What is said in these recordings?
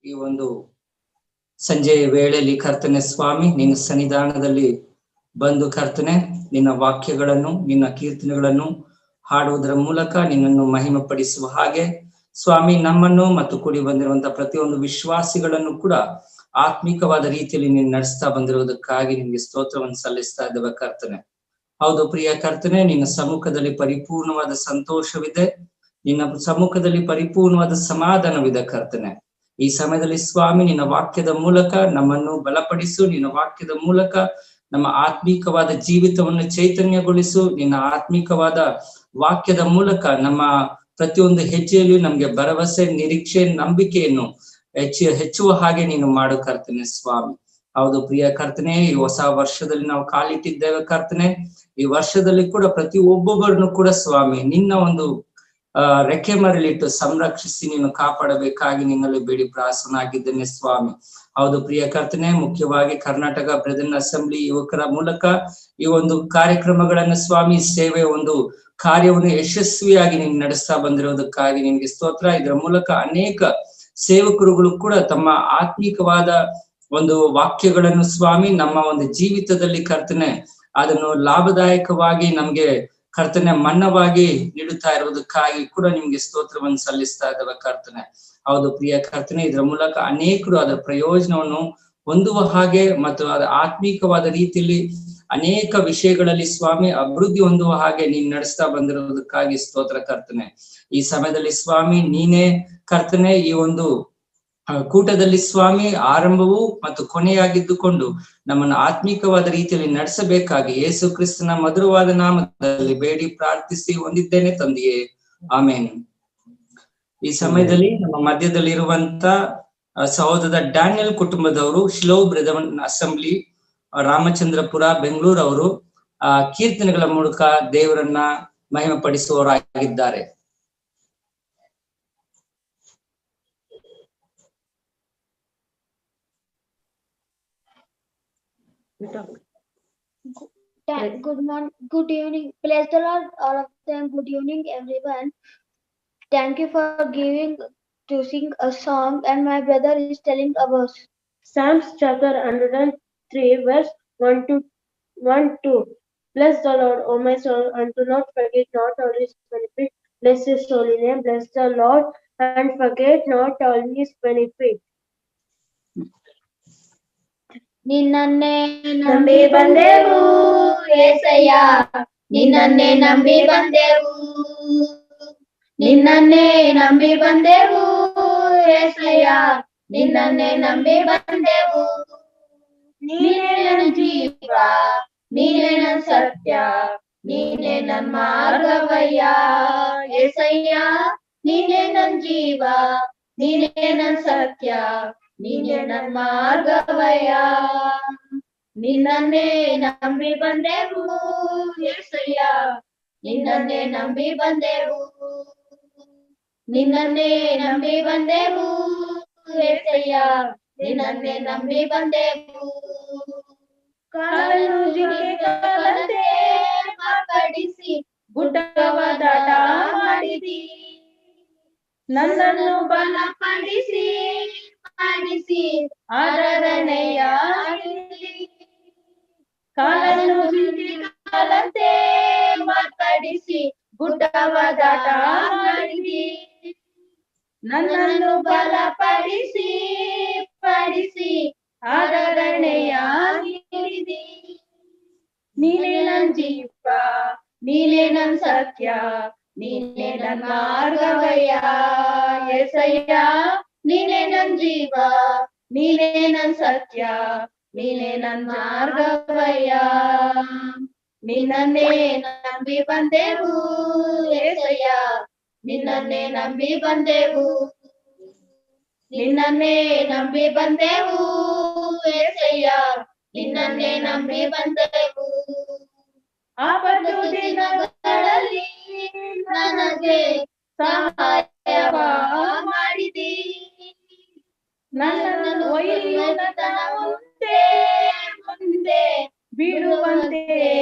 ಈ ಒಂದು ಸಂಜೆಯ ವೇಳೆಯಲ್ಲಿ ಕರ್ತನೆ ಸ್ವಾಮಿ, ನಿನ್ನ ಸನ್ನಿಧಾನದಲ್ಲಿ ಬಂದು ಕರ್ತನೆ ನಿನ್ನ ವಾಕ್ಯಗಳನ್ನು, ನಿನ್ನ ಕೀರ್ತನೆಗಳನ್ನು ಹಾಡುವುದರ ಮೂಲಕ ನಿನ್ನನ್ನು ಮಹಿಮೆ ಪಡಿಸುವ ಹಾಗೆ ಸ್ವಾಮಿ, ನಮ್ಮನ್ನು ಮತ್ತು ಕೂಡಿ ಬಂದಿರುವಂತಹ ಪ್ರತಿಯೊಂದು ವಿಶ್ವಾಸಿಗಳನ್ನು ಕೂಡ ಆತ್ಮಿಕವಾದ ರೀತಿಯಲ್ಲಿ ನೀನು ನಡೆಸ್ತಾ ಬಂದಿರುವುದಕ್ಕಾಗಿ ನಿನ್ಗೆ ಸ್ತೋತ್ರವನ್ನು ಸಲ್ಲಿಸ್ತಾ ಇದ್ದೇವೆ ಕರ್ತನೆ. ಹೌದು ಪ್ರಿಯ ಕರ್ತನೆ, ನಿನ್ನ ಸಮ್ಮುಖದಲ್ಲಿ ಪರಿಪೂರ್ಣವಾದ ಸಂತೋಷವಿದೆ, ನಿನ್ನ ಸಮ್ಮುಖದಲ್ಲಿ ಪರಿಪೂರ್ಣವಾದ ಸಮಾಧಾನವಿದೆ ಕರ್ತನೆ. ಈ ಸಮಯದಲ್ಲಿ ಸ್ವಾಮಿ, ನಿನ್ನ ವಾಕ್ಯದ ಮೂಲಕ ನಮ್ಮನ್ನು ಬಲಪಡಿಸು, ನಿನ್ನ ವಾಕ್ಯದ ಮೂಲಕ ನಮ್ಮ ಆತ್ಮಿಕವಾದ ಜೀವಿತವನ್ನು ಚೈತನ್ಯಗೊಳಿಸು, ನಿನ್ನ ಆತ್ಮಿಕವಾದ ವಾಕ್ಯದ ಮೂಲಕ ನಮ್ಮ ಪ್ರತಿಯೊಂದು ಹೆಜ್ಜೆಯಲ್ಲಿಯೂ ನಮ್ಗೆ ಭರವಸೆ, ನಿರೀಕ್ಷೆ, ನಂಬಿಕೆಯನ್ನು ಹೆಚ್ಚುವ ಹಾಗೆ ನೀನು ಮಾಡು ಕರ್ತನೆ ಸ್ವಾಮಿ. ಹೌದು ಪ್ರಿಯ ಕರ್ತನೆ, ಈ ಹೊಸ ವರ್ಷದಲ್ಲಿ ನಾವು ಕಾಲಿಟ್ಟಿದ್ದೇವೆ ಕರ್ತನೆ. ಈ ವರ್ಷದಲ್ಲಿ ಕೂಡ ಪ್ರತಿ ಒಬ್ಬೊಬ್ಬರನ್ನು ಕೂಡ ಸ್ವಾಮಿ ನಿನ್ನ ಒಂದು ರೆಕ್ಕೆ ಮರಳಿಟ್ಟು ಸಂರಕ್ಷಿಸಿ ನೀನು ಕಾಪಾಡಬೇಕಾಗಿ ನಿನ್ನಲ್ಲಿ ಬೇಡಿ ಪ್ರಾರ್ಥನಾಗಿದ್ದೇನೆ ಸ್ವಾಮಿ. ಹೌದು ಪ್ರಿಯ ಕರ್ತನೆ, ಮುಖ್ಯವಾಗಿ ಕರ್ನಾಟಕ ಬ್ರೆದರ್ನ್ ಅಸೆಂಬ್ಲಿ ಯುವಕರ ಮೂಲಕ ಈ ಒಂದು ಕಾರ್ಯಕ್ರಮಗಳನ್ನು ಸ್ವಾಮಿ, ಸೇವೆ ಒಂದು ಕಾರ್ಯವನ್ನು ಯಶಸ್ವಿಯಾಗಿ ನೀನು ನಡೆಸ್ತಾ ಬಂದಿರೋದಕ್ಕಾಗಿ ನಿನ್ಗೆ ಸ್ತೋತ್ರ. ಇದರ ಮೂಲಕ ಅನೇಕ ಸೇವಕರುಗಳು ಕೂಡ ತಮ್ಮ ಆತ್ಮಿಕವಾದ ಒಂದು ವಾಕ್ಯಗಳನ್ನು ಸ್ವಾಮಿ ನಮ್ಮ ಒಂದು ಜೀವಿತದಲ್ಲಿ ಕರ್ತನೆ ಅದನ್ನು ಲಾಭದಾಯಕವಾಗಿ ನಮ್ಗೆ ಕರ್ತನೆ ಮನ್ನವಾಗಿ ನೀಡುತ್ತಾ ಇರುವುದಕ್ಕಾಗಿ ಕೂಡ ನಿಮ್ಗೆ ಸ್ತೋತ್ರವನ್ನು ಸಲ್ಲಿಸ್ತಾ ಇದ್ದೇವೆ ಕರ್ತನೆ. ಹೌದು ಪ್ರಿಯ ಕರ್ತನೆ, ಇದರ ಮೂಲಕ ಅನೇಕರು ಅದರ ಪ್ರಯೋಜನವನ್ನು ಹೊಂದುವ ಹಾಗೆ ಮತ್ತು ಅದರ ಆತ್ಮೀಕವಾದ ರೀತಿಯಲ್ಲಿ ಅನೇಕ ವಿಷಯಗಳಲ್ಲಿ ಸ್ವಾಮಿ ಅಭಿವೃದ್ಧಿ ಹೊಂದುವ ಹಾಗೆ ನೀನ್ ನಡೆಸ್ತಾ ಬಂದಿರುವುದಕ್ಕಾಗಿ ಸ್ತೋತ್ರ ಕರ್ತನೆ. ಈ ಸಮಯದಲ್ಲಿ ಸ್ವಾಮಿ ನೀನೇ ಕರ್ತನೆ ಈ ಒಂದು ಕೂಟದಲ್ಲಿ ಸ್ವಾಮಿ ಆರಂಭವು ಮತ್ತು ಕೊನೆಯಾಗಿದ್ದುಕೊಂಡು ನಮ್ಮನ್ನು ಆತ್ಮಿಕವಾದ ರೀತಿಯಲ್ಲಿ ನಡೆಸಬೇಕಾಗಿ ಯೇಸು ಕ್ರಿಸ್ತನ ಮಧುರವಾದ ನಾಮದಲ್ಲಿ ಬೇಡಿ ಪ್ರಾರ್ಥಿಸಿ ಹೊಂದಿದ್ದೇನೆ ತಂದೆಯೇ, ಆಮೇನ್. ಈ ಸಮಯದಲ್ಲಿ ನಮ್ಮ ಮಧ್ಯದಲ್ಲಿ ಇರುವಂತ ಸಹೋದರ ಡ್ಯಾನಿಯಲ್ ಕುಟುಂಬದವರು ಶಿಲೋ ಬ್ರೆದರ್ನ್ ಅಸೆಂಬ್ಲಿ ರಾಮಚಂದ್ರಪುರ ಬೆಂಗಳೂರು ಅವರು ಕೀರ್ತನೆಗಳ ಮೂಲಕ ದೇವರನ್ನ ಮಹಿಮೆ ಪಡಿಸುವವರಾಗಿದ್ದಾರೆ. Good morning, good evening. Praise the Lord, all of them. Good evening, everyone. Thank you for to sing a song, and my brother is telling about Psalms chapter 103, verse 1-2. Bless the Lord, O my soul, and do not forget not all his benefits. Bless his holy name. Bless the Lord, and forget not all his benefits. ನಿನ್ನನ್ನೇ ನಂಬಿ ಬಂದೆವು యేసಯ್ಯ, ನಿನ್ನನ್ನೇ ನಂಬಿ ಬಂದೆವು, ನಿನ್ನನ್ನೇ ನಂಬಿ ಬಂದೆವು యేಸಯ್ಯ, ನಿನ್ನನ್ನೇ ನಂಬಿ ಬಂದೆವು. ನೀನೇ ನನ್ನ ಜೀವ, ನೀನೇ ನನ್ನ ಸತ್ಯ, ನೀನೇ ನನ್ನ ಮಾರ್ಗವಯ್ಯ యేಸಯ್ಯ, ನೀನೇ ನನ್ನ ಜೀವ, ನೀನೇ ನನ್ನ ಸತ್ಯ, ನೀನೇ ನನ್ನ ಮಾರ್ಗವಯ್ಯ. ನಿನ್ನನ್ನೇ ನಂಬಿ ಬಂದೆವು యేಸಯ್ಯ, ನಿನ್ನನ್ನೇ ನಂಬಿ ಬಂದೆವು, ನಿನ್ನನ್ನೇ ನಂಬಿ ಬಂದೆವು యేಸಯ್ಯ, ನಿನ್ನನ್ನೇ ನಂಬಿ ಬಂದೆವು. ಕಾಲನ್ನು ಜಿಂಕೆಗಳಂತೆ ಮಾರ್ಪಡಿಸಿ ಗುಡ್ಡವ ದಾಟ ಮಾಡಿದಿ, ನನ್ನನ್ನು ಬಲಪಡಿಸಿ ಆರಾಧನೆಯ ಕಾಲನ್ನು ಜಿಂಕೆಗಳಂತೆ ಮಾರ್ಪಡಿಸಿ ಗುಡ್ಡವ ದಾಟ ಮಾಡಿದಿ, ನನ್ನನ್ನು ಬಲಪಡಿಸಿ ಆರಾಧನೆಯ ನೀಡಿದಿ. ನೀನೇ ನನ್ನ ಜೀವ, ನೀನೇ ನನ್ನ ಸತ್ಯ, ನೀನೇ ನನ್ನ ಮಾರ್ಗವಯ್ಯ యేసಯ್ಯ, ನೀನೇ ನನ್ನ ಜೀವ, ನೀನೇ ನನ್ನ ಸತ್ಯ, ನೀನೇ ನನ್ನ ಮಾರ್ಗವಯ್ಯ. ನಿನ್ನನ್ನೇ ನಂಬಿ ಬಂದೆವು యేಸಯ್ಯ, ನಿನ್ನನ್ನೇ ನಂಬಿ ಬಂದೆವು, ನಿನ್ನನ್ನೇ ನಂಬಿ ಬಂದೆವು యేಸಯ್ಯ, ನಿನ್ನನ್ನೇ ನಂಬಿ ಬಂದೆವು. ಆಪತ್ತು ದಿನಗಳಲ್ಲಿ ನನಗೆ ಸಹಾಯವ ಮಾಡಿದಿ, ನನ್ನನ್ನು ಒಯ್ಯುತನ ಮುಂದೆ ಬೀಳುವಂತೆ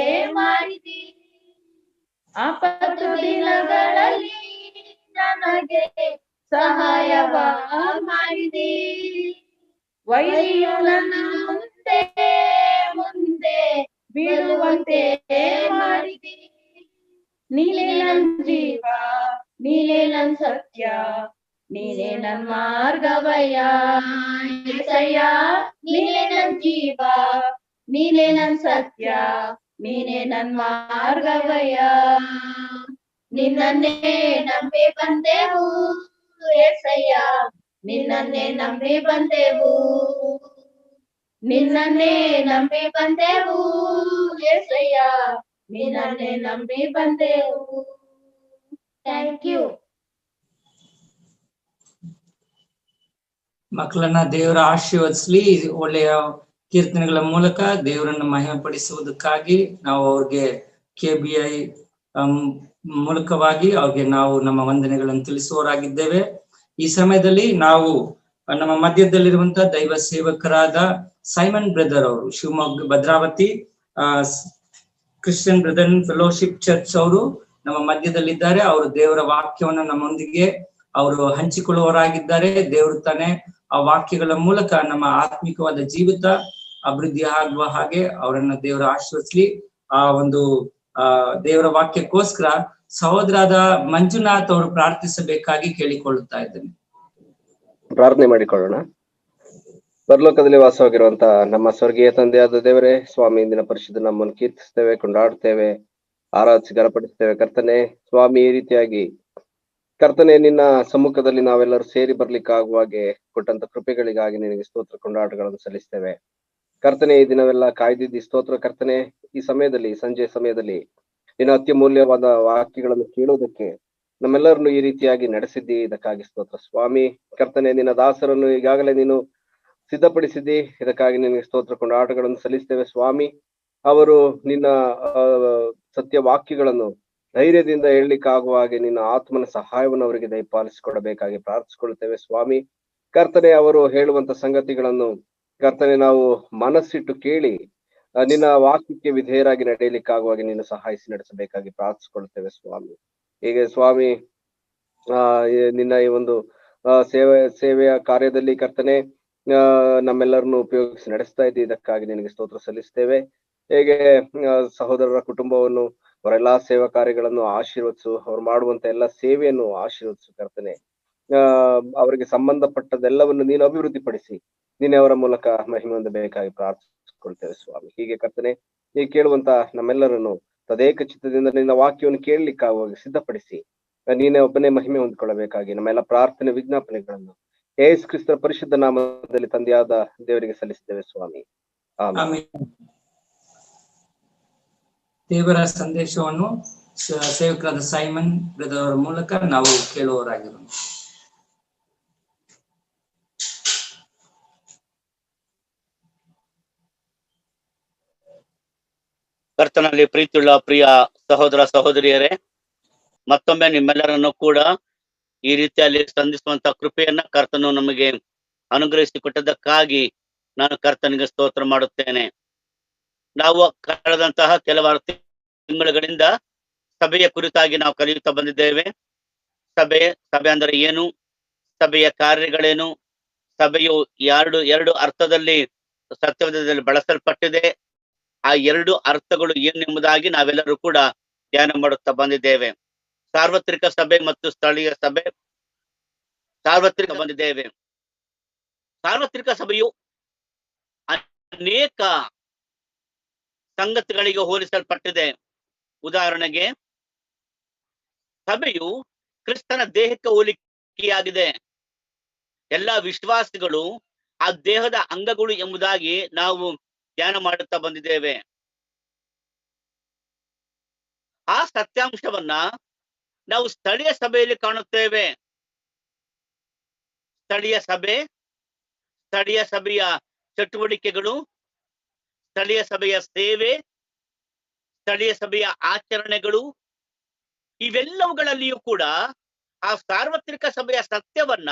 ಮಾಡಿದಿ. ಆಪತ್ತು ದಿನಗಳಲ್ಲಿ ನನಗೆ ಸಹಾಯವ ಮಾಡಿದಿ. ವೈರಿಯು ನನ್ನ ಮುಂದೆ ಮುಂದೆ ಬೀಳುವಂತೆ ಮಾಡಿದಿ. ನೀನೇ ನನ್ ಜೀವ, ನೀನೇ ನನ್ ಸತ್ಯ, ನೀನೇ ನನ್ ಮಾರ್ಗವಯ್ಯ. యేసయ్య ನೀನೇ ನನ್ ಜೀವ, ನೀನೇ ನನ್ ಸತ್ಯ, ನೀನೇ ನನ್ ಮಾರ್ಗವಯ್ಯ. ನಿನ್ನನ್ನೇ ನಂಬಿ ಬಂದೆವು యేసయ్య, ನಿನ್ನನ್ನೇ ನಂಬಿ ಬಂದೆವು. ನಿನ್ನನ್ನೇ ನಂಬಿ ಬಂದೆವು యేసయ్య, ನಿನ್ನನ್ನೇ ನಂಬಿ ಬಂದೆವು. Thank you. ಮಕ್ಕಳನ್ನ ದೇವರ ಆಶೀರ್ವದಿಸ್ಲಿ. ಒಳ್ಳೆಯ ಕೀರ್ತನೆಗಳ ಮೂಲಕ ದೇವರನ್ನು ಮಹಿಮೆ ಪಡಿಸುವುದಕ್ಕಾಗಿ ನಾವು ಅವ್ರಿಗೆ KBI ಮೂಲಕವಾಗಿ ಅವ್ರಿಗೆ ನಾವು ನಮ್ಮ ವಂದನೆಗಳನ್ನು ತಿಳಿಸುವವರಾಗಿದ್ದೇವೆ. ಈ ಸಮಯದಲ್ಲಿ ನಾವು ನಮ್ಮ ಮಧ್ಯದಲ್ಲಿರುವಂತಹ ದೈವ ಸೇವಕರಾದ ಸೈಮನ್ ಬ್ರದರ್ ಅವರು, Shivamogga Bhadravati Christian brother fellowship church ಅವರು ನಮ್ಮ ಮಧ್ಯದಲ್ಲಿದ್ದಾರೆ. ಅವರು ದೇವರ ವಾಕ್ಯವನ್ನು ನಮ್ಮೊಂದಿಗೆ ಅವರು ಹಂಚಿಕೊಳ್ಳುವವರಾಗಿದ್ದಾರೆ. ದೇವರು ತಾನೇ ಆ ವಾಕ್ಯಗಳ ಮೂಲಕ ನಮ್ಮ ಆತ್ಮಿಕವಾದ ಜೀವಿತ ಅಭಿವೃದ್ಧಿ ಆಗುವ ಹಾಗೆ ಅವರನ್ನ ದೇವರ ಆಶೀರ್ವದಿಸಲಿ. ಆ ಒಂದು ದೇವರ ವಾಕ್ಯಕ್ಕೋಸ್ಕರ ಸಹೋದರಾದ ಮಂಜುನಾಥ್ ಅವರು ಪ್ರಾರ್ಥಿಸಬೇಕಾಗಿ ಕೇಳಿಕೊಳ್ಳುತ್ತಾ ಇದ್ದೇನೆ. ಪ್ರಾರ್ಥನೆ ಮಾಡಿಕೊಳ್ಳೋಣ. ಪರಲೋಕದಲ್ಲಿ ವಾಸವಾಗಿರುವಂತಹ ನಮ್ಮ ಸ್ವರ್ಗೀಯ ತಂದೆಯಾದ ದೇವರೇ, ಸ್ವಾಮಿ ಇಂದಿನ ಪರಿಶುದ್ಧ ನಮ್ಮನ್ನು ಕೀರ್ತಿಸ್ತೇವೆ, ಕೊಂಡಾಡ್ತೇವೆ, ಆರಾಧಿಸಿ ಗಣಪಡಿಸ್ತೇವೆ. ಕರ್ತನೆ ಸ್ವಾಮಿ, ಈ ರೀತಿಯಾಗಿ ಕರ್ತನೆ ನಿನ್ನ ಸಮ್ಮುಖದಲ್ಲಿ ನಾವೆಲ್ಲರೂ ಸೇರಿ ಬರ್ಲಿಕ್ಕಾಗುವಾಗೆ ಕೊಟ್ಟಂತ ಕೃಪೆಗಳಿಗಾಗಿ ನಿನಗೆ ಸ್ತೋತ್ರ ಕೊಂಡಾಟಗಳನ್ನು ಸಲ್ಲಿಸ್ತೇವೆ. ಕರ್ತನೆ ಈ ದಿನವೆಲ್ಲ ಕಾಯ್ದಿದ್ದಿ ಸ್ತೋತ್ರ. ಕರ್ತನೆ ಈ ಸಮಯದಲ್ಲಿ, ಸಂಜೆ ಸಮಯದಲ್ಲಿ ನಿನ್ನ ಅತ್ಯಮೂಲ್ಯವಾದ ವಾಕ್ಯಗಳನ್ನು ಕೇಳುವುದಕ್ಕೆ ನಮ್ಮೆಲ್ಲರನ್ನು ಈ ರೀತಿಯಾಗಿ ನಡೆಸಿದ್ದಿ, ಇದಕ್ಕಾಗಿ ಸ್ತೋತ್ರ ಸ್ವಾಮಿ. ಕರ್ತನೆ ನಿನ್ನ ದಾಸರನ್ನು ಈಗಾಗಲೇ ನೀನು ಸಿದ್ಧಪಡಿಸಿದ್ದಿ, ಇದಕ್ಕಾಗಿ ನಿನಗೆ ಸ್ತೋತ್ರ ಕೊಂಡಾಟಗಳನ್ನು ಸಲ್ಲಿಸ್ತೇವೆ ಸ್ವಾಮಿ. ಅವರು ನಿನ್ನ ಸತ್ಯ ವಾಕ್ಯಗಳನ್ನು ಧೈರ್ಯದಿಂದ ಹೇಳಲಿಕ್ಕಾಗುವ ಹಾಗೆ ನಿನ್ನ ಆತ್ಮನ ಸಹಾಯವನ್ನು ಅವರಿಗೆ ದಯಪಾಲಿಸಿಕೊಡಬೇಕಾಗಿ ಪ್ರಾರ್ಥಿಸಿಕೊಳ್ಳುತ್ತೇವೆ ಸ್ವಾಮಿ. ಕರ್ತನೆ ಅವರು ಹೇಳುವಂತ ಸಂಗತಿಗಳನ್ನು ಕರ್ತನೆ ನಾವು ಮನಸ್ಸಿಟ್ಟು ಕೇಳಿ ನಿನ್ನ ವಾಕ್ಯಕ್ಕೆ ವಿಧೇಯರಾಗಿ ನಡೆಯಲಿಕ್ಕಾಗುವಾಗ ನೀನು ಸಹಾಯಿಸಿ ನಡೆಸಬೇಕಾಗಿ ಪ್ರಾರ್ಥಿಸಿಕೊಳ್ಳುತ್ತೇವೆ ಸ್ವಾಮಿ. ಹೀಗೆ ಸ್ವಾಮಿ ನಿನ್ನ ಈ ಒಂದು ಸೇವೆಯ ಕಾರ್ಯದಲ್ಲಿ ಕರ್ತನೆ ನಮ್ಮೆಲ್ಲರನ್ನು ಉಪಯೋಗಿಸಿ ನಡೆಸ್ತಾ ಇದ್ದಿ, ಇದಕ್ಕಾಗಿ ನಿನಗೆ ಸ್ತೋತ್ರ ಸಲ್ಲಿಸ್ತೇವೆ. ಹೇಗೆ ಸಹೋದರರ ಕುಟುಂಬವನ್ನು, ಅವರೆಲ್ಲಾ ಸೇವಾ ಕಾರ್ಯಗಳನ್ನು ಆಶೀರ್ವದಿಸು, ಅವ್ರು ಮಾಡುವಂತ ಎಲ್ಲ ಸೇವೆಯನ್ನು ಆಶೀರ್ವದಿಸು ಕರ್ತನೆ. ಅವರಿಗೆ ಸಂಬಂಧಪಟ್ಟದೆಲ್ಲವನ್ನು ನೀನು ಅಭಿವೃದ್ಧಿಪಡಿಸಿ ನೀನೆ ಅವರ ಮೂಲಕ ಮಹಿಮೆ ಹೊಂದಬೇಕಾಗಿ ಪ್ರಾರ್ಥಿಸಿಕೊಳ್ತೇವೆ ಸ್ವಾಮಿ. ಹೀಗೆ ಕರ್ತನೆ ಈ ಕೇಳುವಂತ ನಮ್ಮೆಲ್ಲರನ್ನು ತದೇಕ ಚಿತ್ತದಿಂದ ನಿನ್ನ ವಾಕ್ಯವನ್ನು ಕೇಳಲಿಕ್ಕಾಗುವಾಗ ಸಿದ್ಧಪಡಿಸಿ ನೀನೇ ಒಬ್ಬನೇ ಮಹಿಮೆ ಹೊಂದಿಕೊಳ್ಳಬೇಕಾಗಿ ನಮ್ಮೆಲ್ಲ ಪ್ರಾರ್ಥನೆ ವಿಜ್ಞಾಪನೆಗಳನ್ನು ಯೇಸು ಕ್ರಿಸ್ತರ ಪರಿಶುದ್ಧ ನಾಮದಲ್ಲಿ ತಂದೆಯಾದ ದೇವರಿಗೆ ಸಲ್ಲಿಸ್ತೇವೆ ಸ್ವಾಮಿ. ಆಮೆನ್. ದೇವರ ಸಂದೇಶವನ್ನು ಸೇವಕರಾದ ಸೈಮನ್ ಬ್ರದರ್ ಅವರ ಮೂಲಕ ನಾವು ಕೇಳುವವರಾಗಿರೋಣ. ಕರ್ತನಲ್ಲಿ ಪ್ರೀತಿಯುಳ್ಳ ಪ್ರಿಯ ಸಹೋದರ ಸಹೋದರಿಯರೇ, ಮತ್ತೊಮ್ಮೆ ನಿಮ್ಮೆಲ್ಲರನ್ನು ಕೂಡ ಈ ರೀತಿಯಲ್ಲಿ ಸಂಧಿಸುವಂತ ಕೃಪೆಯನ್ನ ಕರ್ತನು ನಮಗೆ ಅನುಗ್ರಹಿಸಿಕೊಟ್ಟದಕ್ಕಾಗಿ ನಾನು ಕರ್ತನಿಗೆ ಸ್ತೋತ್ರ ಮಾಡುತ್ತೇನೆ. ನಾವು ಕಳೆದಂತಹ ಕೆಲವಾರು ತಿಂಗಳುಗಳಿಂದ ಸಭೆಯ ಕುರಿತಾಗಿ ನಾವು ಕಲಿಯುತ್ತಾ ಬಂದಿದ್ದೇವೆ. ಸಭೆ ಅಂದರೆ ಏನು, ಸಭೆಯ ಕಾರ್ಯಗಳೇನು, ಸಭೆಯು ಎರಡು ಅರ್ಥದಲ್ಲಿ ಸತ್ಯವೇದದಲ್ಲಿ ಬಳಸಲ್ಪಟ್ಟಿದೆ. ಆ ಎರಡು ಅರ್ಥಗಳು ಏನೆಂಬುದಾಗಿ ನಾವೆಲ್ಲರೂ ಕೂಡ ಧ್ಯಾನ ಮಾಡುತ್ತಾ ಬಂದಿದ್ದೇವೆ. ಸಾರ್ವತ್ರಿಕ ಸಭೆ ಮತ್ತು ಸ್ಥಳೀಯ ಸಭೆ. ಬಂದಿದ್ದೇವೆ. ಸಾರ್ವತ್ರಿಕ ಸಭೆಯು ಅನೇಕ ಸಂಗತಿಗಳಿಗೆ ಹೋಲಿಸಲ್ಪಟ್ಟಿದೆ. ಉದಾಹರಣೆಗೆ, ಸಭೆಯು ಕ್ರಿಸ್ತನ ದೇಹಕ್ಕೆ ಹೋಲಿಕೆಯಾಗಿದೆ. ಎಲ್ಲಾ ವಿಶ್ವಾಸಿಗಳು ಆ ದೇಹದ ಅಂಗಗಳು ಎಂಬುದಾಗಿ ನಾವು ಧ್ಯಾನ ಮಾಡುತ್ತಾ ಬಂದಿದ್ದೇವೆ. ಆ ಸತ್ಯಾಂಶವನ್ನ ನಾವು ಸ್ಥಳೀಯ ಸಭೆಯಲ್ಲಿ ಕಾಣುತ್ತೇವೆ. ಸ್ಥಳೀಯ ಸಭೆಯ ಚಟುವಟಿಕೆಗಳು, ಸ್ಥಳೀಯ ಸಭೆಯ ಸೇವೆ, ಸ್ಥಳೀಯ ಸಭೆಯ ಆಚರಣೆಗಳು, ಇವೆಲ್ಲವುಗಳಲ್ಲಿಯೂ ಕೂಡ ಆ ಸಾರ್ವತ್ರಿಕ ಸಭೆಯ ಸತ್ಯವನ್ನ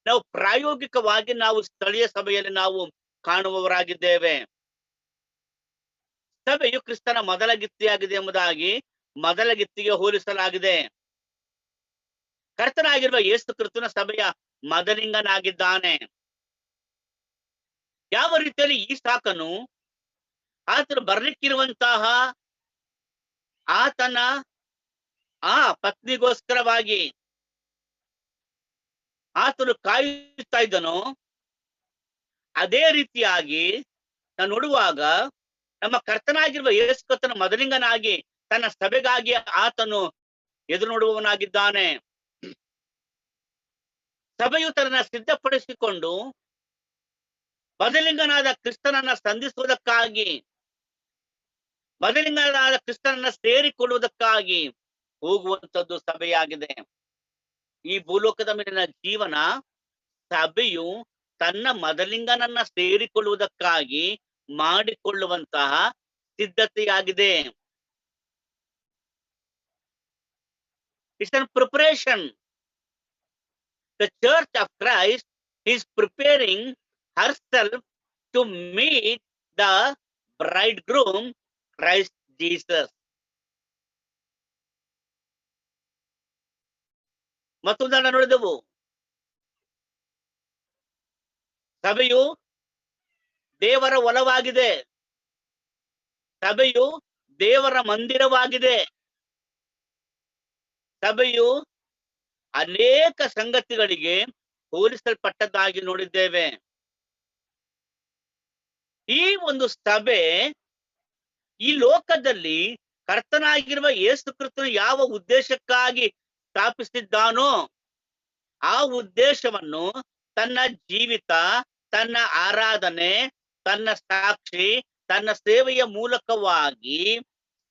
ನಾವು ಪ್ರಾಯೋಗಿಕವಾಗಿ ನಾವು ಸ್ಥಳೀಯ ಸಭೆಯಲ್ಲಿ ನಾವು ಕಾಣುವವರಾಗಿದ್ದೇವೆ. ಸಭೆಯು ಕ್ರಿಸ್ತನ ಮೊದಲ ಗಿತ್ತಿಯಾಗಿದೆ ಎಂಬುದಾಗಿ ಮೊದಲ ಗಿತ್ತಿಗೆ ಹೋಲಿಸಲಾಗಿದೆ. ಕರ್ತನಾಗಿರುವ ಯೇಸು ಕ್ರಿಸ್ತನ ಸಭೆಯ ಮದಲಿಂಗನಾಗಿದ್ದಾನೆ. ಯಾವ ರೀತಿಯಲ್ಲಿ ಈ ಸಾಕನು ಆತನು ಬರ್ಲಿಕ್ಕಿರುವಂತಹ ಆತನ ಪತ್ನಿಗೋಸ್ಕರವಾಗಿ ಆತನು ಕಾಯುತ್ತಾ ಇದ್ದನು, ಅದೇ ರೀತಿಯಾಗಿ ನಾವು ನೋಡುವಾಗ ನಮ್ಮ ಕರ್ತನಾಗಿರುವ ಯೇಸು ಕ್ರಿಸ್ತನ ಮದಲಿಂಗನಾಗಿ ತನ್ನ ಸಭೆಗಾಗಿ ಆತನು ಎದುರು ನೋಡುವವನಾಗಿದ್ದಾನೆ. ಸಭೆಯು ತನ್ನ ಸಿದ್ಧಪಡಿಸಿಕೊಂಡು ಮದಲಿಂಗನಾದ ಕ್ರಿಸ್ತನನ್ನ ಸಂಧಿಸುವುದಕ್ಕಾಗಿ, ಮದಲಿಂಗನಾದ ಕ್ರಿಸ್ತನನ್ನ ಸೇರಿಕೊಳ್ಳುವುದಕ್ಕಾಗಿ ಹೋಗುವಂತದ್ದು ಸಭೆಯಾಗಿದೆ. ಈ ಭೂಲೋಕದ ಮೇಲಿನ ಜೀವನ ಸಭೆಯು ತನ್ನ ಮದಲಿಂಗನನ್ನ ಸೇರಿಕೊಳ್ಳುವುದಕ್ಕಾಗಿ ಮಾಡಿಕೊಳ್ಳುವಂತಹ ಸಿದ್ಧತೆಯಾಗಿದೆ. It's a preparation. The Church of Christ is preparing herself to meet the bridegroom, Christ Jesus. ಮತ್ತೊಂದನ್ನು ನೋಡಿದೆವು. ಸಭೆಯು ದೇವರ ಹೊಲವಾಗಿದೆ, ಸಭೆಯು ದೇವರ ಮಂದಿರವಾಗಿದೆ, ಸಭೆಯು ಅನೇಕ ಸಂಗತಿಗಳಿಗೆ ಹೋಲಿಸಲ್ಪಟ್ಟದ್ದಾಗಿ ನೋಡಿದ್ದೇವೆ. ಈ ಒಂದು ಸಭೆ ಈ ಲೋಕದಲ್ಲಿ ಕರ್ತನಾಗಿರುವ ಯೇಸು ಕ್ರಿಸ್ತನು ಯಾವ ಉದ್ದೇಶಕ್ಕಾಗಿ ಸ್ಥಾಪಿಸಿದ್ದಾನೋ ಆ ಉದ್ದೇಶವನ್ನು ತನ್ನ ಜೀವಿತ, ತನ್ನ ಆರಾಧನೆ, ತನ್ನ ಸಾಕ್ಷಿ, ತನ್ನ ಸೇವೆಯ ಮೂಲಕವಾಗಿ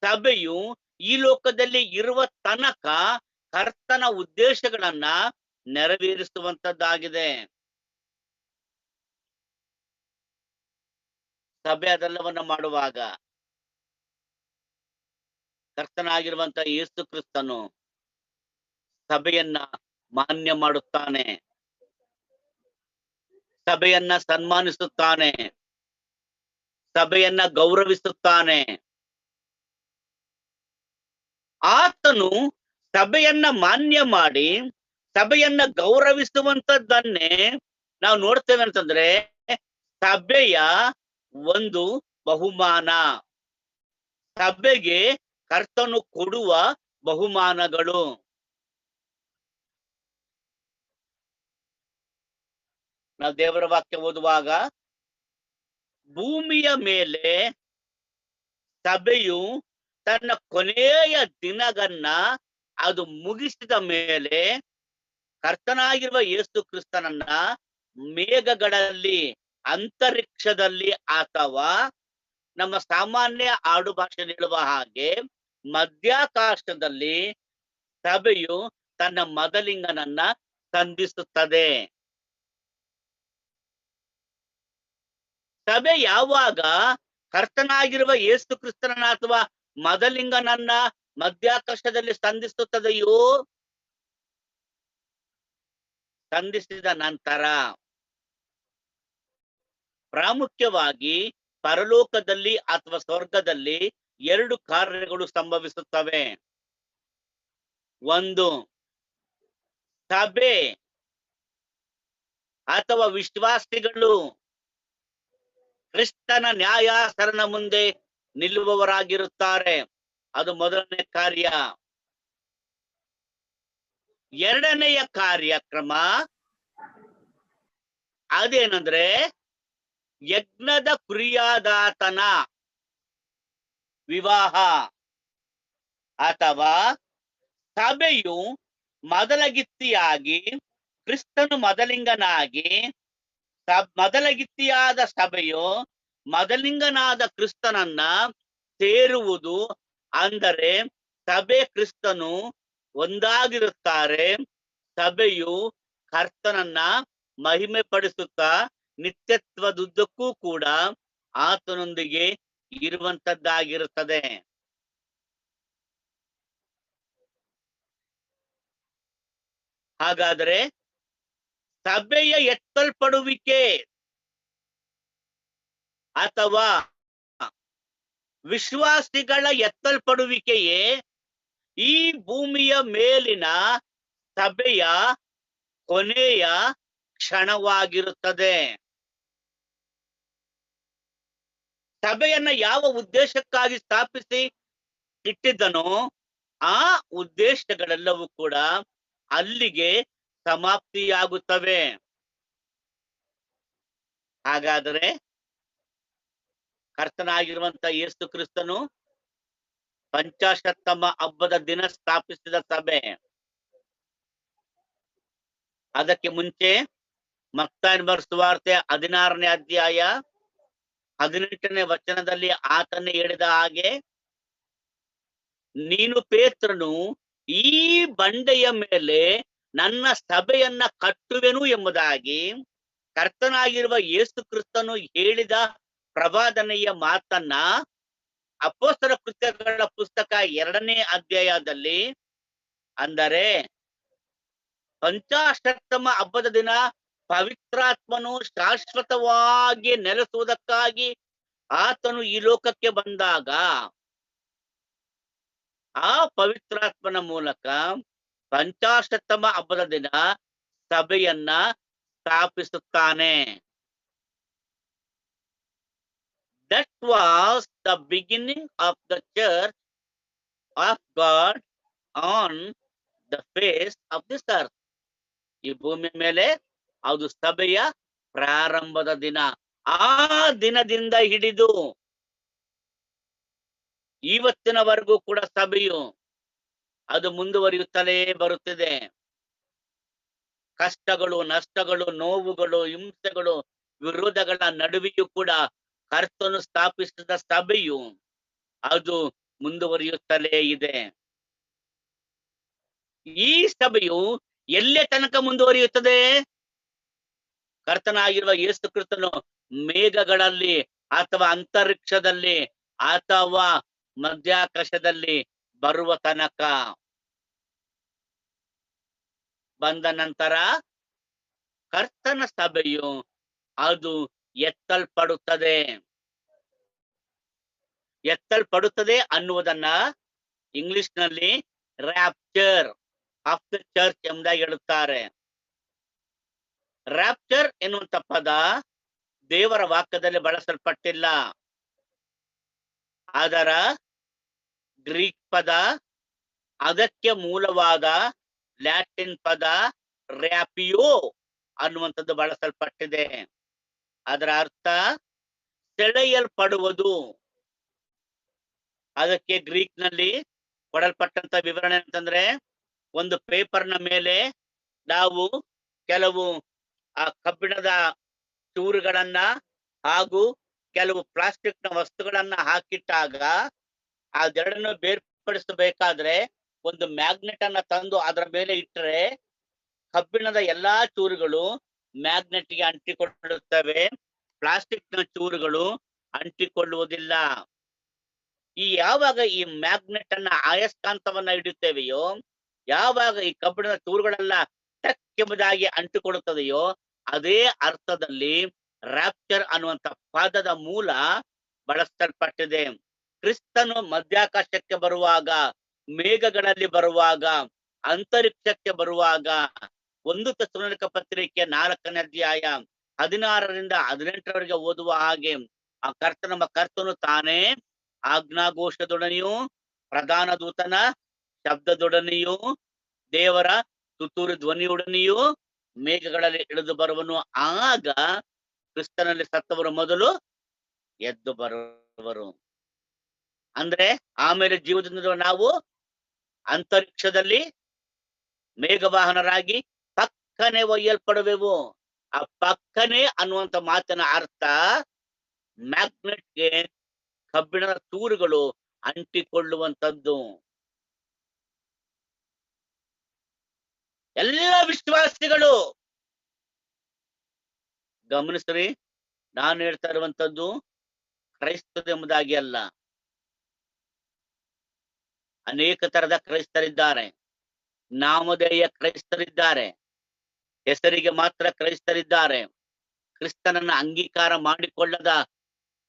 ಸಭೆಯು ಈ ಲೋಕದಲ್ಲಿ ಇರುವ ತನಕ ಕರ್ತನ ಉದ್ದೇಶಗಳನ್ನ ನೆರವೇರಿಸುವಂತದ್ದಾಗಿದೆ. ಸಭೆ ಅದೆಲ್ಲವನ್ನ ಮಾಡುವಾಗ ಕರ್ತನಾಗಿರುವಂತ ಯೇಸು ಕ್ರಿಸ್ತನು ಸಭೆಯನ್ನ ಮಾನ್ಯ ಮಾಡುತ್ತಾನೆ, ಸಭೆಯನ್ನ ಸನ್ಮಾನಿಸುತ್ತಾನೆ, ಸಭೆಯನ್ನ ಗೌರವಿಸುತ್ತಾನೆ. ಆತನು ಸಭೆಯನ್ನ ಮಾನ್ಯ ಮಾಡಿ ಸಭೆಯನ್ನ ಗೌರವಿಸುವಂತದ್ದನ್ನೇ ನಾವು ನೋಡ್ತೇವೆ ಅಂತಂದ್ರೆ ಸಭೆಯ ಒಂದು ಬಹುಮಾನ, ಸಭೆಗೆ ಕರ್ತನು ಕೊಡುವ ಬಹುಮಾನಗಳು. ನಾವು ದೇವರ ವಾಕ್ಯ ಓದುವಾಗ ಭೂಮಿಯ ಮೇಲೆ ಸಭೆಯು ತನ್ನ ಕೊನೆಯ ದಿನಗನ್ನ ಅದು ಮುಗಿಸಿದ ಮೇಲೆ ಕರ್ತನಾಗಿರುವ ಯೇಸು ಕ್ರಿಸ್ತನನ್ನ ಮೇಘಗಳಲ್ಲಿ, ಅಂತರಿಕ್ಷದಲ್ಲಿ ಅಥವಾ ನಮ್ಮ ಸಾಮಾನ್ಯ ಆಡು ಭಾಷೆ ಹೇಳುವ ಹಾಗೆ ಮಧ್ಯಾಕಾಶದಲ್ಲಿ ಸಭೆಯು ತನ್ನ ಮದಲಿಂಗನನ್ನ ಸಂಧಿಸುತ್ತದೆ. ಸಭೆ ಯಾವಾಗ ಕರ್ತನಾಗಿರುವ ಯೇಸು ಕ್ರಿಸ್ತನನ್ನ ಅಥವಾ ಮದಲಿಂಗನನ್ನ ಮಧ್ಯಾಕಾಶದಲ್ಲಿ ಸಂಧಿಸುತ್ತದೆಯೋ, ಸಂಧಿಸಿದ ನಂತರ ಪ್ರಾಮುಖ್ಯವಾಗಿ ಪರಲೋಕದಲ್ಲಿ ಅಥವಾ ಸ್ವರ್ಗದಲ್ಲಿ 2 ಕಾರ್ಯಗಳು ಸಂಭವಿಸುತ್ತವೆ. ಒಂದು, ಸಭೆ ಅಥವಾ ವಿಶ್ವಾಸಿಗಳು ಕ್ರಿಸ್ತನ ನ್ಯಾಯಾಸನ ಮುಂದೆ ನಿಲ್ಲುವವರಾಗಿರುತ್ತಾರೆ. ಅದು ಮೊದಲನೇ ಕಾರ್ಯ. ಎರಡನೆಯ ಕಾರ್ಯಕ್ರಮ ಅದೇನಂದ್ರೆ ಯಜ್ಞದ ಕುರಿಯಾದಾತನ ವಿವಾಹ, ಅಥವಾ ಸಭೆಯು ಮೊದಲಗಿತ್ತಿಯಾಗಿ ಕ್ರಿಸ್ತನು ಮದಲಿಂಗನಾಗಿ ಮೊದಲಗಿತ್ತಿಯಾದ ಸಭೆಯು ಮದಲಿಂಗನಾದ ಕ್ರಿಸ್ತನನ್ನ ಸೇರುವುದು. ಅಂದರೆ ಸಭೆ ಕ್ರಿಸ್ತನು ಒಂದಾಗಿರುತ್ತಾರೆ. ಸಭೆಯು ಕರ್ತನನ್ನ ಮಹಿಮೆ ಪಡಿಸುತ್ತಾ ನಿತ್ಯತ್ವದುದ್ದಕ್ಕೂ ಕೂಡ ಆತನೊಂದಿಗೆ ಇರುವಂತದ್ದಾಗಿರುತ್ತದೆ. ಹಾಗಾದರೆ ಸಭೆಯ ಎತ್ತಲ್ಪಡುವಿಕೆ ಅಥವಾ ವಿಶ್ವಾಸಿಗಳ ಎತ್ತಲ್ಪಡುವಿಕೆಯೇ ಈ ಭೂಮಿಯ ಮೇಲಿನ ಸಭೆಯ ಕೊನೆಯ ಕ್ಷಣವಾಗಿರುತ್ತದೆ. ಸಭೆಯನ್ನ ಯಾವ ಉದ್ದೇಶಕ್ಕಾಗಿ ಸ್ಥಾಪಿಸಿ ಇಟ್ಟಿದ್ದನೋ ಆ ಉದ್ದೇಶಗಳೆಲ್ಲವೂ ಕೂಡ ಅಲ್ಲಿಗೆ ಸಮಾಪ್ತಿಯಾಗುತ್ತವೆ. ಹಾಗಾದರೆ ಕರ್ತನಾಗಿರುವಂತ ಯೇಸು ಕ್ರಿಸ್ತನು ಪಂಚಾಶತ್ತಮ ಹಬ್ಬದ ದಿನ ಸ್ಥಾಪಿಸಿದ ಸಭೆ. ಅದಕ್ಕೆ ಮುಂಚೆ ಮತ್ತಾಯನ ಬರೆದ ಸುವಾರ್ತೆ 16ನೇ ಅಧ್ಯಾಯ 18ನೇ ವಚನದಲ್ಲಿ ಆತನೇ ಹೇಳಿದ ಹಾಗೆ, ನೀನು ಪೇತ್ರನು, ಈ ಬಂಡೆಯ ಮೇಲೆ ನನ್ನ ಸಭೆಯನ್ನ ಕಟ್ಟುವೆನು ಎಂಬುದಾಗಿ ಕರ್ತನಾಗಿರುವ ಯೇಸು ಕ್ರಿಸ್ತನು ಹೇಳಿದ ಪ್ರವಾದನೆಯ ಮಾತನ್ನ ಅಪೊಸ್ತಲ ಕೃತ್ಯಗಳ ಪುಸ್ತಕ 2ನೇ ಅಧ್ಯಾಯದಲ್ಲಿ, ಅಂದರೆ ಪಂಚಾಶತ್ತಮ ಹಬ್ಬದ ದಿನ ಪವಿತ್ರಾತ್ಮನು ಶಾಶ್ವತವಾಗಿ ನೆಲೆಸುವುದಕ್ಕಾಗಿ ಆತನು ಈ ಲೋಕಕ್ಕೆ ಬಂದಾಗ ಆ ಪವಿತ್ರಾತ್ಮನ ಮೂಲಕ ಪಂಚಾಶತ್ತಮ ಹಬ್ಬದ ದಿನ ಸಭೆಯನ್ನ ಸ್ಥಾಪಿಸುತ್ತಾನೆ. That was the beginning of the church of God on the face of this earth. ಈ ಭೂಮಿ ಮೇಲೆ ಅದು ಸಭೆಯ ಪ್ರಾರಂಭದ ದಿನ. ಆ ದಿನದಿಂದ ಹಿಡಿದು ಇವತ್ತಿನವರೆಗೂ ಕೂಡ ಸಭೆಯು ಅದು ಮುಂದುವರಿಯುತ್ತಲೇ ಬರುತ್ತಿದೆ. ಕಷ್ಟಗಳು, ನಷ್ಟಗಳು, ನೋವುಗಳು, ಹಿಂಸೆಗಳು, ವಿರೋಧಗಳ ನಡುವೆಯೂ ಕೂಡ ಕರ್ತನು ಸ್ಥಾಪಿಸಿದ ಸಭೆಯು ಅದು ಮುಂದುವರಿಯುತ್ತಲೇ ಇದೆ. ಈ ಸಭೆಯು ಎಲ್ಲೇ ತನಕ ಮುಂದುವರಿಯುತ್ತದೆ? ಕರ್ತನಾಗಿರುವ ಯೇಸು ಕ್ರಿಸ್ತನು ಮೇಘಗಳಲ್ಲಿ ಅಥವಾ ಅಂತರಿಕ್ಷದಲ್ಲಿ ಅಥವಾ ಮಧ್ಯಾಕಾಶದಲ್ಲಿ ಬರುವ ತನಕ. ಬಂದ ನಂತರ ಕರ್ತನ ಸಭೆಯು ಅದು ಎತ್ತಲ್ಪಡುತ್ತದೆ ಅನ್ನುವುದನ್ನ ಇಂಗ್ಲಿಷ್ ನಲ್ಲಿ ರ್ಯಾಪ್ಚರ್ ಆಫ್ ದ ಚರ್ಚ್ ಎಂಬುದಾಗಿ ಹೇಳುತ್ತಾರೆ. ರ್ಯಾಪ್ಚರ್ ಎನ್ನುವಂತ ಪದ ದೇವರ ವಾಕ್ಯದಲ್ಲಿ ಬಳಸಲ್ಪಟ್ಟಿಲ್ಲ. ಅದರ ಗ್ರೀಕ್ ಪದ, ಅದಕ್ಕೆ ಮೂಲವಾದ ಲ್ಯಾಟಿನ್ ಪದ ರ್ಯಾಪಿಯೋ ಅನ್ನುವಂಥದ್ದು ಬಳಸಲ್ಪಟ್ಟಿದೆ. ಅದರ ಅರ್ಥ ಸೆಳೆಯಲ್ಪಡುವುದು. ಅದಕ್ಕೆ ಗ್ರೀಕ್ ನಲ್ಲಿ ಕೊಡಲ್ಪಟ್ಟಂತ ವಿವರಣೆ ಅಂತಂದ್ರೆ, ಒಂದು ಪೇಪರ್ನ ಮೇಲೆ ನಾವು ಕೆಲವು ಕಬ್ಬಿಣದ ಚೂರುಗಳನ್ನ ಹಾಗೂ ಕೆಲವು ಪ್ಲಾಸ್ಟಿಕ್ ನ ವಸ್ತುಗಳನ್ನ ಹಾಕಿಟ್ಟಾಗ ಅದೆರಡನ್ನು ಬೇರ್ಪಡಿಸಬೇಕಾದ್ರೆ ಒಂದು ಮ್ಯಾಗ್ನೆಟ್ ಅನ್ನ ತಂದು ಅದರ ಮೇಲೆ ಇಟ್ಟರೆ ಕಬ್ಬಿಣದ ಎಲ್ಲಾ ಚೂರುಗಳು ಮ್ಯಾಗ್ನೆಟ್ ಗೆ ಅಂಟಿಕೊಳ್ಳುತ್ತವೆ, ಪ್ಲಾಸ್ಟಿಕ್ ನ ಚೂರುಗಳು ಅಂಟಿಕೊಳ್ಳುವುದಿಲ್ಲ. ಯಾವಾಗ ಈ ಮ್ಯಾಗ್ನೆಟ್ ಅನ್ನ ಆಯಸ್ಕಾಂತವನ್ನ ಹಿಡಿಯುತ್ತೇವೆಯೋ, ಯಾವಾಗ ಈ ಕಬ್ಬಿಣದ ಚೂರುಗಳೆಲ್ಲ ಟಕ್ ಎಂಬುದಾಗಿ ಅಂಟಿಕೊಳ್ಳುತ್ತದೆಯೋ, ಅದೇ ಅರ್ಥದಲ್ಲಿ ರ್ಯಾಪ್ಚರ್ ಅನ್ನುವಂತ ಪದದ ಮೂಲ ಬಳಸಲ್ಪಟ್ಟಿದೆ. ಕ್ರಿಸ್ತನು ಮಧ್ಯಾಕಾಶಕ್ಕೆ ಬರುವಾಗ, ಮೇಘಗಳಲ್ಲಿ ಬರುವಾಗ, ಅಂತರಿಕ್ಷಕ್ಕೆ ಬರುವಾಗ, 1 ತೆಸಲೋನಿಕ ಪತ್ರಿಕೆ 4ನೇ ಅಧ್ಯಾಯ 16ರಿಂದ 18ರವರೆಗೆ ಓದುವ ಹಾಗೆ ಆ ಕರ್ತನು ತಾನೇ ಆಜ್ಞಾಘೋಷದೊಡನೆಯೂ ಪ್ರಧಾನ ದೂತನ ಶಬ್ದದೊಡನೆಯೂ ದೇವರ ತುತ್ತೂರಿ ಧ್ವನಿಯೊಡನೆಯೂ ಮೇಘಗಳಲ್ಲಿ ಇಳಿದು ಬರುವನು. ಆಗ ಕ್ರಿಸ್ತನಲ್ಲಿ ಸತ್ತವರು ಮೊದಲು ಎದ್ದು ಬರುವರು. ಅಂದ್ರೆ ಆಮೇಲೆ ಜೀವದಿಂದ ನಾವು ಅಂತರಿಕ್ಷದಲ್ಲಿ ಮೇಘವಾಹನರಾಗಿ ಪಕ್ಕನೆ ಒಯ್ಯಲ್ಪಡುವೆವು. ಆ ಪಕ್ಕನೆ ಅನ್ನುವಂತ ಮಾತಿನ ಅರ್ಥ ಮ್ಯಾಗ್ನೆಟ್ಗೆ ಕಬ್ಬಿಣದ ಚೂರುಗಳು ಅಂಟಿಕೊಳ್ಳುವಂಥದ್ದು. ಎಲ್ಲ ವಿಶ್ವಾಸಿಗಳು ಗಮನಿಸ್ರಿ, ನಾನು ಹೇಳ್ತಾ ಇರುವಂತದ್ದು ಕ್ರೈಸ್ತರು ಎಂಬುದಾಗಿ ಅಲ್ಲ. ಅನೇಕ ತರದ ಕ್ರೈಸ್ತರಿದ್ದಾರೆ, ನಾಮಧೇಯ ಕ್ರೈಸ್ತರಿದ್ದಾರೆ, ಹೆಸರಿಗೆ ಮಾತ್ರ ಕ್ರೈಸ್ತರಿದ್ದಾರೆ. ಕ್ರಿಸ್ತನನ್ನ ಅಂಗೀಕಾರ ಮಾಡಿಕೊಳ್ಳದ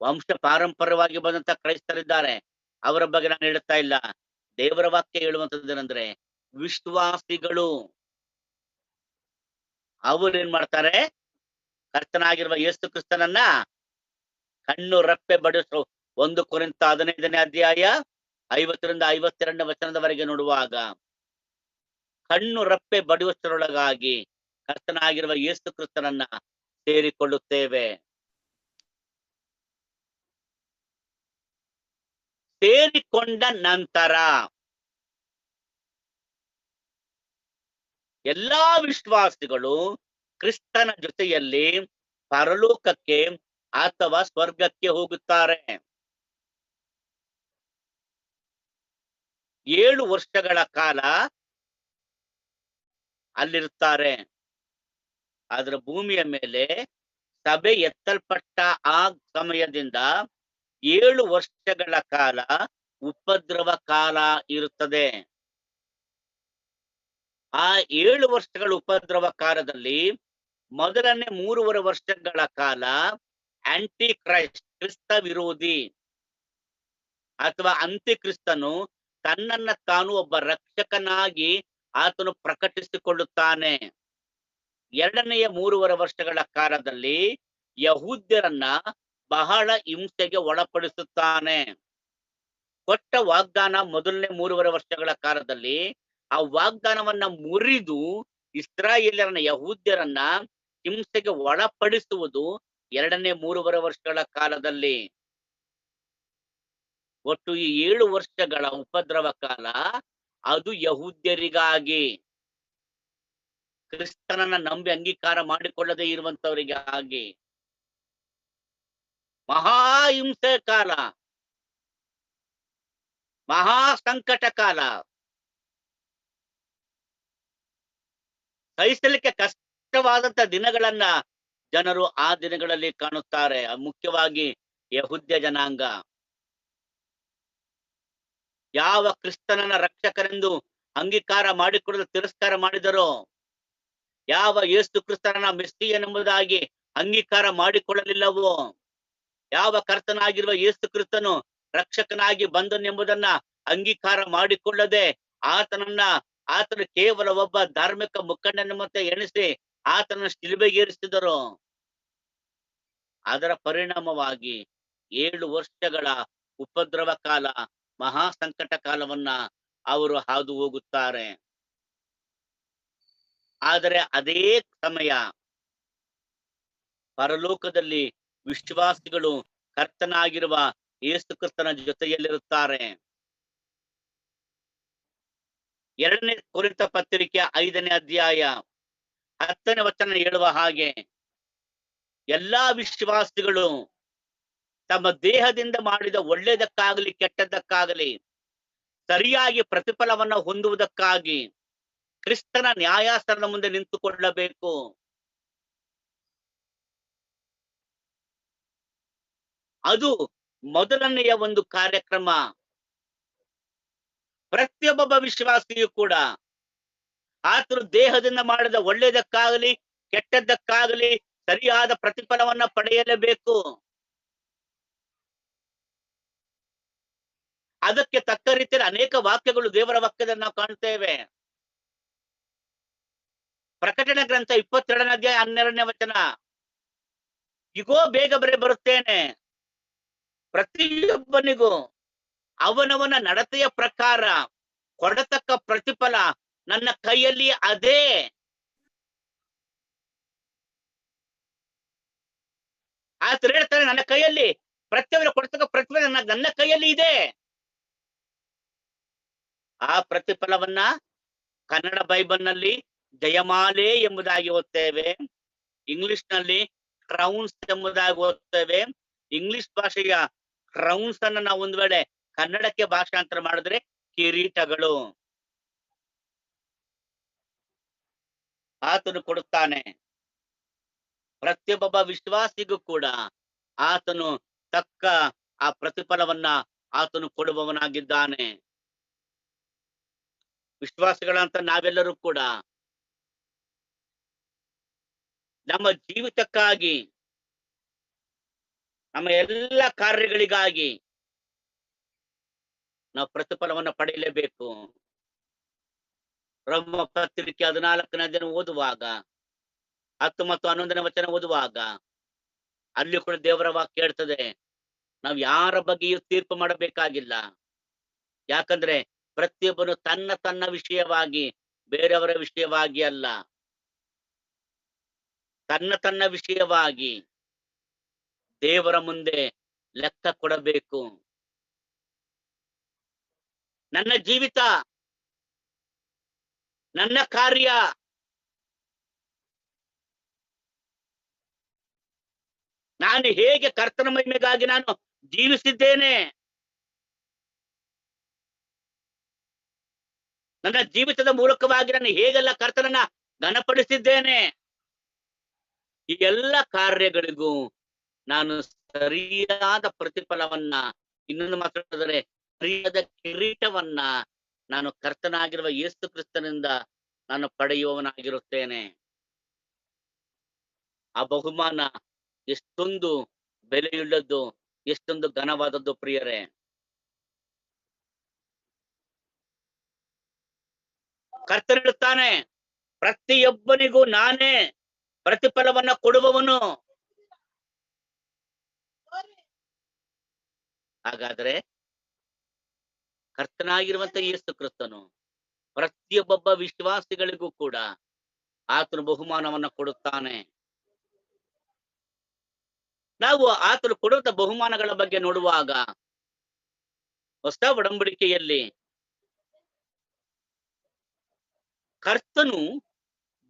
ವಂಶ ಪಾರಂಪರ್ಯವಾಗಿ ಬಂದಂತ ಕ್ರೈಸ್ತರಿದ್ದಾರೆ. ಅವರ ಬಗ್ಗೆ ನಾನು ಹೇಳ್ತಾ ಇಲ್ಲ. ದೇವರ ವಾಕ್ಯ ಹೇಳುವಂತದ್ದೇನೆಂದ್ರೆ, ವಿಶ್ವಾಸಿಗಳು ಅವರು ಏನ್ ಮಾಡ್ತಾರೆ? ಕರ್ತನಾಗಿರುವ ಯೇಸು ಕ್ರಿಸ್ತನನ್ನ ಕಣ್ಣು ರಪ್ಪೆ ಬಡಿಸು. 1 ಕೊರಿಂಥ 15ನೇ ಅಧ್ಯಾಯ 50ರಿಂದ 52ನೇ ವಚನದವರೆಗೆ ನೋಡುವಾಗ, ಕಣ್ಣು ರಪ್ಪೆ ಬಡಿಯುವಷ್ಟರೊಳಗಾಗಿ ಕರ್ತನಾಗಿರುವ ಯೇಸು ಕ್ರಿಸ್ತನನ್ನ ಸೇರಿಕೊಳ್ಳುತ್ತೇವೆ. ಸೇರಿಕೊಂಡ ನಂತರ ಎಲ್ಲಾ ವಿಶ್ವಾಸಿಗಳು ಕ್ರಿಸ್ತನ ಜೊತೆಯಲ್ಲಿ ಪರಲೋಕಕ್ಕೆ ಅಥವಾ ಸ್ವರ್ಗಕ್ಕೆ ಹೋಗುತ್ತಾರೆ. 7 ವರ್ಷಗಳ ಕಾಲ ಅಲ್ಲಿರುತ್ತಾರೆ. ಅದರ ಭೂಮಿಯ ಮೇಲೆ ಸಭೆ ಎತ್ತಲ್ಪಟ್ಟ ಆ ಸಮಯದಿಂದ 7 ವರ್ಷಗಳ ಕಾಲ ಉಪದ್ರವ ಕಾಲ ಇರುತ್ತದೆ. ಆ 7 ವರ್ಷಗಳ ಉಪದ್ರವ ಕಾಲದಲ್ಲಿ ಮೊದಲನೇ 3.5 ವರ್ಷಗಳ ಕಾಲ ಆಂಟಿ ಕ್ರೈಸ್ಟ್, ಕ್ರಿಸ್ತ ವಿರೋಧಿ ಅಥವಾ ಅಂತ್ಯಕ್ರಿಸ್ತನು ತನ್ನನ್ನ ತಾನು ಒಬ್ಬ ರಕ್ಷಕನಾಗಿ ಆತನು ಪ್ರಕಟಿಸಿಕೊಳ್ಳುತ್ತಾನೆ. 2ನೆಯ 3.5 ವರ್ಷಗಳ ಕಾಲದಲ್ಲಿ ಯಹೂದ್ಯರನ್ನ ಬಹಳ ಹಿಂಸೆಗೆ ಒಳಪಡಿಸುತ್ತಾನೆ. ಕೊಟ್ಟ ವಾಗ್ದಾನ ಮೊದಲನೇ 3.5 ವರ್ಷಗಳ ಕಾಲದಲ್ಲಿ ಆ ವಾಗ್ದಾನವನ್ನ ಮುರಿದು ಇಸ್ರಾಯೇಲರನ್ನ, ಯಹೂದ್ಯರನ್ನ ಹಿಂಸೆಗೆ ಒಳಪಡಿಸುವುದು 2ನೇ 3.5 ವರ್ಷಗಳ ಕಾಲದಲ್ಲಿ. ಒಟ್ಟು ಈ 7 ವರ್ಷಗಳ ಉಪದ್ರವ ಕಾಲ ಅದು ಯಹೂದ್ಯರಿಗಾಗಿ, ಕ್ರಿಸ್ತನನ್ನ ನಂಬಿ ಅಂಗೀಕಾರ ಮಾಡಿಕೊಳ್ಳದೆ ಇರುವಂತವರಿಗಾಗಿ ಮಹಾ ಹಿಂಸೆ ಕಾಲ, ಮಹಾ ಸಂಕಟ ಕಾಲ, ಸಹಿಸಲಿಕ್ಕೆ ಕಷ್ಟವಾದಂತ ದಿನಗಳನ್ನ ಜನರು ಆ ದಿನಗಳಲ್ಲಿ ಕಾಣುತ್ತಾರೆ. ಮುಖ್ಯವಾಗಿ ಯಹೂದ್ಯ ಜನಾಂಗ ಯಾವ ಕ್ರಿಸ್ತನನ್ನ ರಕ್ಷಕರೆಂದು ಅಂಗೀಕಾರ ಮಾಡಿಕೊಳ್ಳಲು ತಿರಸ್ಕಾರ ಮಾಡಿದರೋ, ಯಾವ ಯೇಸು ಕ್ರಿಸ್ತನನ್ನ ಮೆಸ್ಸಿಯನೆಂಬುದಾಗಿ ಅಂಗೀಕಾರ ಮಾಡಿಕೊಳ್ಳಲಿಲ್ಲವೋ, ಯಾವ ಕರ್ತನಾಗಿರುವ ಯೇಸು ಕ್ರಿಸ್ತನು ರಕ್ಷಕನಾಗಿ ಬಂದನೆಂಬುದನ್ನ ಅಂಗೀಕಾರ ಮಾಡಿಕೊಳ್ಳದೆ ಆತನು ಕೇವಲ ಒಬ್ಬ ಧಾರ್ಮಿಕ ಮುಖಂಡನೆಂಬಂತೆ ಎಣಿಸಿ ಆತನ ಶಿಲುಬೆಗೇರಿಸಿದರು. ಅದರ ಪರಿಣಾಮವಾಗಿ 7 ವರ್ಷಗಳ ಉಪದ್ರವ ಕಾಲ, ಮಹಾ ಸಂಕಟ ಕಾಲವನ್ನ ಅವರು ಹಾದು ಹೋಗುತ್ತಾರೆ. ಆದರೆ ಅದೇ ಸಮಯ ಪರಲೋಕದಲ್ಲಿ ವಿಶ್ವಾಸಿಗಳು ಕರ್ತನಾಗಿರುವ ಯೇಸು ಕ್ರಿಸ್ತನ ಜೊತೆಯಲ್ಲಿರುತ್ತಾರೆ. 2ನೇ ಕೊರಿಂಥ ಪತ್ರಿಕೆ 5ನೇ ಅಧ್ಯಾಯ 10ನೇ ವಚನ ಹೇಳುವ ಹಾಗೆ, ಎಲ್ಲಾ ವಿಶ್ವಾಸಿಗಳು ತಮ್ಮ ದೇಹದಿಂದ ಮಾಡಿದ ಒಳ್ಳೆಯದಕ್ಕಾಗಲಿ ಕೆಟ್ಟದ್ದಕ್ಕಾಗಲಿ ಸರಿಯಾಗಿ ಪ್ರತಿಫಲವನ್ನ ಹೊಂದುವುದಕ್ಕಾಗಿ ಕ್ರಿಸ್ತನ ನ್ಯಾಯಾಸನದ ಮುಂದೆ ನಿಂತುಕೊಳ್ಳಬೇಕು. ಅದು ಮೊದಲನೆಯ ಒಂದು ಕಾರ್ಯಕ್ರಮ. ಪ್ರತಿಯೊಬ್ಬ ವಿಶ್ವಾಸಿಯು ಕೂಡ ಆತನು ದೇಹದಿಂದ ಮಾಡಿದ ಒಳ್ಳೆಯದಕ್ಕಾಗಲಿ ಕೆಟ್ಟದ್ದಕ್ಕಾಗಲಿ ಸರಿಯಾದ ಪ್ರತಿಫಲವನ್ನ ಪಡೆಯಲೇಬೇಕು. ಅದಕ್ಕೆ ತಕ್ಕ ರೀತಿಯಲ್ಲಿ ಅನೇಕ ವಾಕ್ಯಗಳು, ದೇವರ ವಾಕ್ಯದಲ್ಲಿ ನಾವು ಕಾಣ್ತೇವೆ. ಪ್ರಕಟಣೆ ಗ್ರಂಥ 22ನೇ ಅಧ್ಯಾಯ 12ನೇ ವಚನ, ಇಗೋ ಬೇಗ ಬರುತ್ತೇನೆ, ಪ್ರತಿಯೊಬ್ಬನಿಗೂ ಅವನವನ ನಡತೆಯ ಪ್ರಕಾರ ಕೊಡತಕ್ಕ ಪ್ರತಿಫಲ ನನ್ನ ಕೈಯಲ್ಲಿ ಅದೇ. ಆತನು ಹೇಳ್ತಾರೆ, ನನ್ನ ಕೈಯಲ್ಲಿ ಪ್ರತಿಯೊಬ್ಬರು ಕೊಡತಕ್ಕ ಪ್ರತಿಫಲ ನನ್ನ ಕೈಯಲ್ಲಿ ಇದೆ. ಆ ಪ್ರತಿಫಲವನ್ನ ಕನ್ನಡ ಬೈಬಲ್ ನಲ್ಲಿ ಜಯಮಾಲೆ ಎಂಬುದಾಗಿ ಓದ್ತೇವೆ, ಇಂಗ್ಲಿಷ್ ನಲ್ಲಿ ಕ್ರೌನ್ಸ್ ಎಂಬುದಾಗಿ ಓದ್ತೇವೆ. ಇಂಗ್ಲಿಷ್ ಭಾಷೆಯ ಕ್ರೌನ್ಸ್ ಅನ್ನ ನಾವು ಒಂದ್ ವೇಳೆ ಕನ್ನಡಕ್ಕೆ ಭಾಷಾಂತರ ಮಾಡಿದ್ರೆ ಕಿರೀಟಗಳು ಆತನು ಕೊಡುತ್ತಾನೆ. ಪ್ರತಿಯೊಬ್ಬ ವಿಶ್ವಾಸಿಗೂ ಕೂಡ ಆತನು ತಕ್ಕ ಆ ಪ್ರತಿಫಲವನ್ನ ಆತನು ಕೊಡುವವನಾಗಿದ್ದಾನೆ. ವಿಶ್ವಾಸಿಗಳಂತ ನಾವೆಲ್ಲರೂ ಕೂಡ ನಮ್ಮ ಜೀವಿತಕ್ಕಾಗಿ, ನಮ್ಮ ಎಲ್ಲ ಕಾರ್ಯಗಳಿಗಾಗಿ ನಾವು ಪ್ರತಿಫಲವನ್ನ ಪಡೆಯಲೇಬೇಕು. ರೋಮ ಪತ್ರಿಕೆ 14ನೇ ಅಧ್ಯಾಯ ಓದುವಾಗ 10 ಮತ್ತು 11ನೇ ವಚನ ಓದುವಾಗ ಅಲ್ಲಿ ಕೂಡ ದೇವರ ವಾಕ್ಯ ಹೇಳ್ತದೆ, ನಾವು ಯಾರ ಬಗ್ಗೆಯೂ ತೀರ್ಪು ಮಾಡಬೇಕಾಗಿಲ್ಲ. ಯಾಕಂದ್ರೆ ಪ್ರತಿಯೊಬ್ಬನು ತನ್ನ ತನ್ನ ವಿಷಯವಾಗಿ, ಬೇರೆಯವರ ವಿಷಯವಾಗಿ ಅಲ್ಲ, ತನ್ನ ತನ್ನ ವಿಷಯವಾಗಿ ದೇವರ ಮುಂದೆ ಲೆಕ್ಕ ಕೊಡಬೇಕು. ನನ್ನ ಜೀವಿತ, ನನ್ನ ಕಾರ್ಯ, ನಾನು ಹೇಗೆ ಕರ್ತನ ಮಹಿಮೆಗಾಗಿ ನಾನು ಜೀವಿಸಿದ್ದೇನೆ, ನನ್ನ ಜೀವಿತದ ಮೂಲಕವಾಗಿ ನಾನು ಹೇಗೆಲ್ಲ ಕರ್ತನನ್ನ ಘನಪಡಿಸಿದ್ದೇನೆ, ಈ ಎಲ್ಲ ಕಾರ್ಯಗಳಿಗೂ ನಾನು ಸರಿಯಾದ ಪ್ರತಿಫಲವನ್ನ, ಇನ್ನೊಂದು ಮಾತಾಡಿದರೆ ಸರಿಯಾದ ಕಿರೀಟವನ್ನ ನಾನು ಕರ್ತನಾಗಿರುವ ಯೇಸು ಕ್ರಿಸ್ತನಿಂದ ನಾನು ಪಡೆಯುವವನಾಗಿರುತ್ತೇನೆ. ಆ ಬಹುಮಾನ ಎಷ್ಟೊಂದು ಬೆಲೆಯುಳ್ಳದ್ದು, ಎಷ್ಟೊಂದು ಘನವಾದದ್ದು ಪ್ರಿಯರೇ. ಕರ್ತನು ಹೇಳುತ್ತಾನೆ, ಪ್ರತಿಯೊಬ್ಬನಿಗೂ ನಾನೇ ಪ್ರತಿಫಲವನ್ನ ಕೊಡುವವನು. ಹಾಗಾದ್ರೆ ಕರ್ತನಾಗಿರುವಂತ ಯೇಸು ಕ್ರಿಸ್ತನು ಪ್ರತಿಯೊಬ್ಬೊಬ್ಬ ವಿಶ್ವಾಸಿಗಳಿಗೂ ಕೂಡ ಆತನು ಬಹುಮಾನವನ್ನ ಕೊಡುತ್ತಾನೆ. ನಾವು ಆತನು ಕೊಡುವಂತ ಬಹುಮಾನಗಳ ಬಗ್ಗೆ ನೋಡುವಾಗ, ಹೊಸ ಒಡಂಬಡಿಕೆಯಲ್ಲಿ ಕರ್ತನು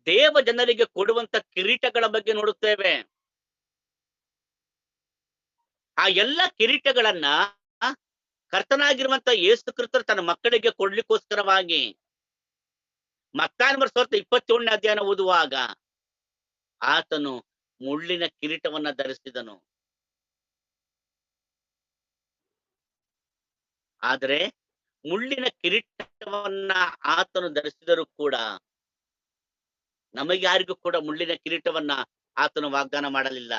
ದೇವ ಜನರಿಗೆ ಕೊಡುವಂತ ಕಿರೀಟಗಳ ಬಗ್ಗೆ ನೋಡುತ್ತೇವೆ. ಆ ಎಲ್ಲ ಕಿರೀಟಗಳನ್ನ ಕರ್ತನಾಗಿರುವಂತ ಯೇಸು ಕ್ರಿಸ್ತರು ತನ್ನ ಮಕ್ಕಳಿಗೆ ಕೊಡ್ಲಿಕ್ಕೋಸ್ಕರವಾಗಿ ಮತ್ತಾಯ 27ನೇ ಅಧ್ಯಾಯ ಓದುವಾಗ ಆತನು ಮುಳ್ಳಿನ ಕಿರೀಟವನ್ನ ಧರಿಸಿದನು. ಆದರೆ ಮುಳ್ಳಿನ ಕಿರೀಟವನ್ನ ಆತನು ಧರಿಸಿದರೂ ಕೂಡ ನಮಗೆ ಯಾರಿಗೂ ಕೂಡ ಮುಳ್ಳಿನ ಕಿರೀಟವನ್ನ ಆತನು ವಾಗ್ದಾನ ಮಾಡಲಿಲ್ಲ.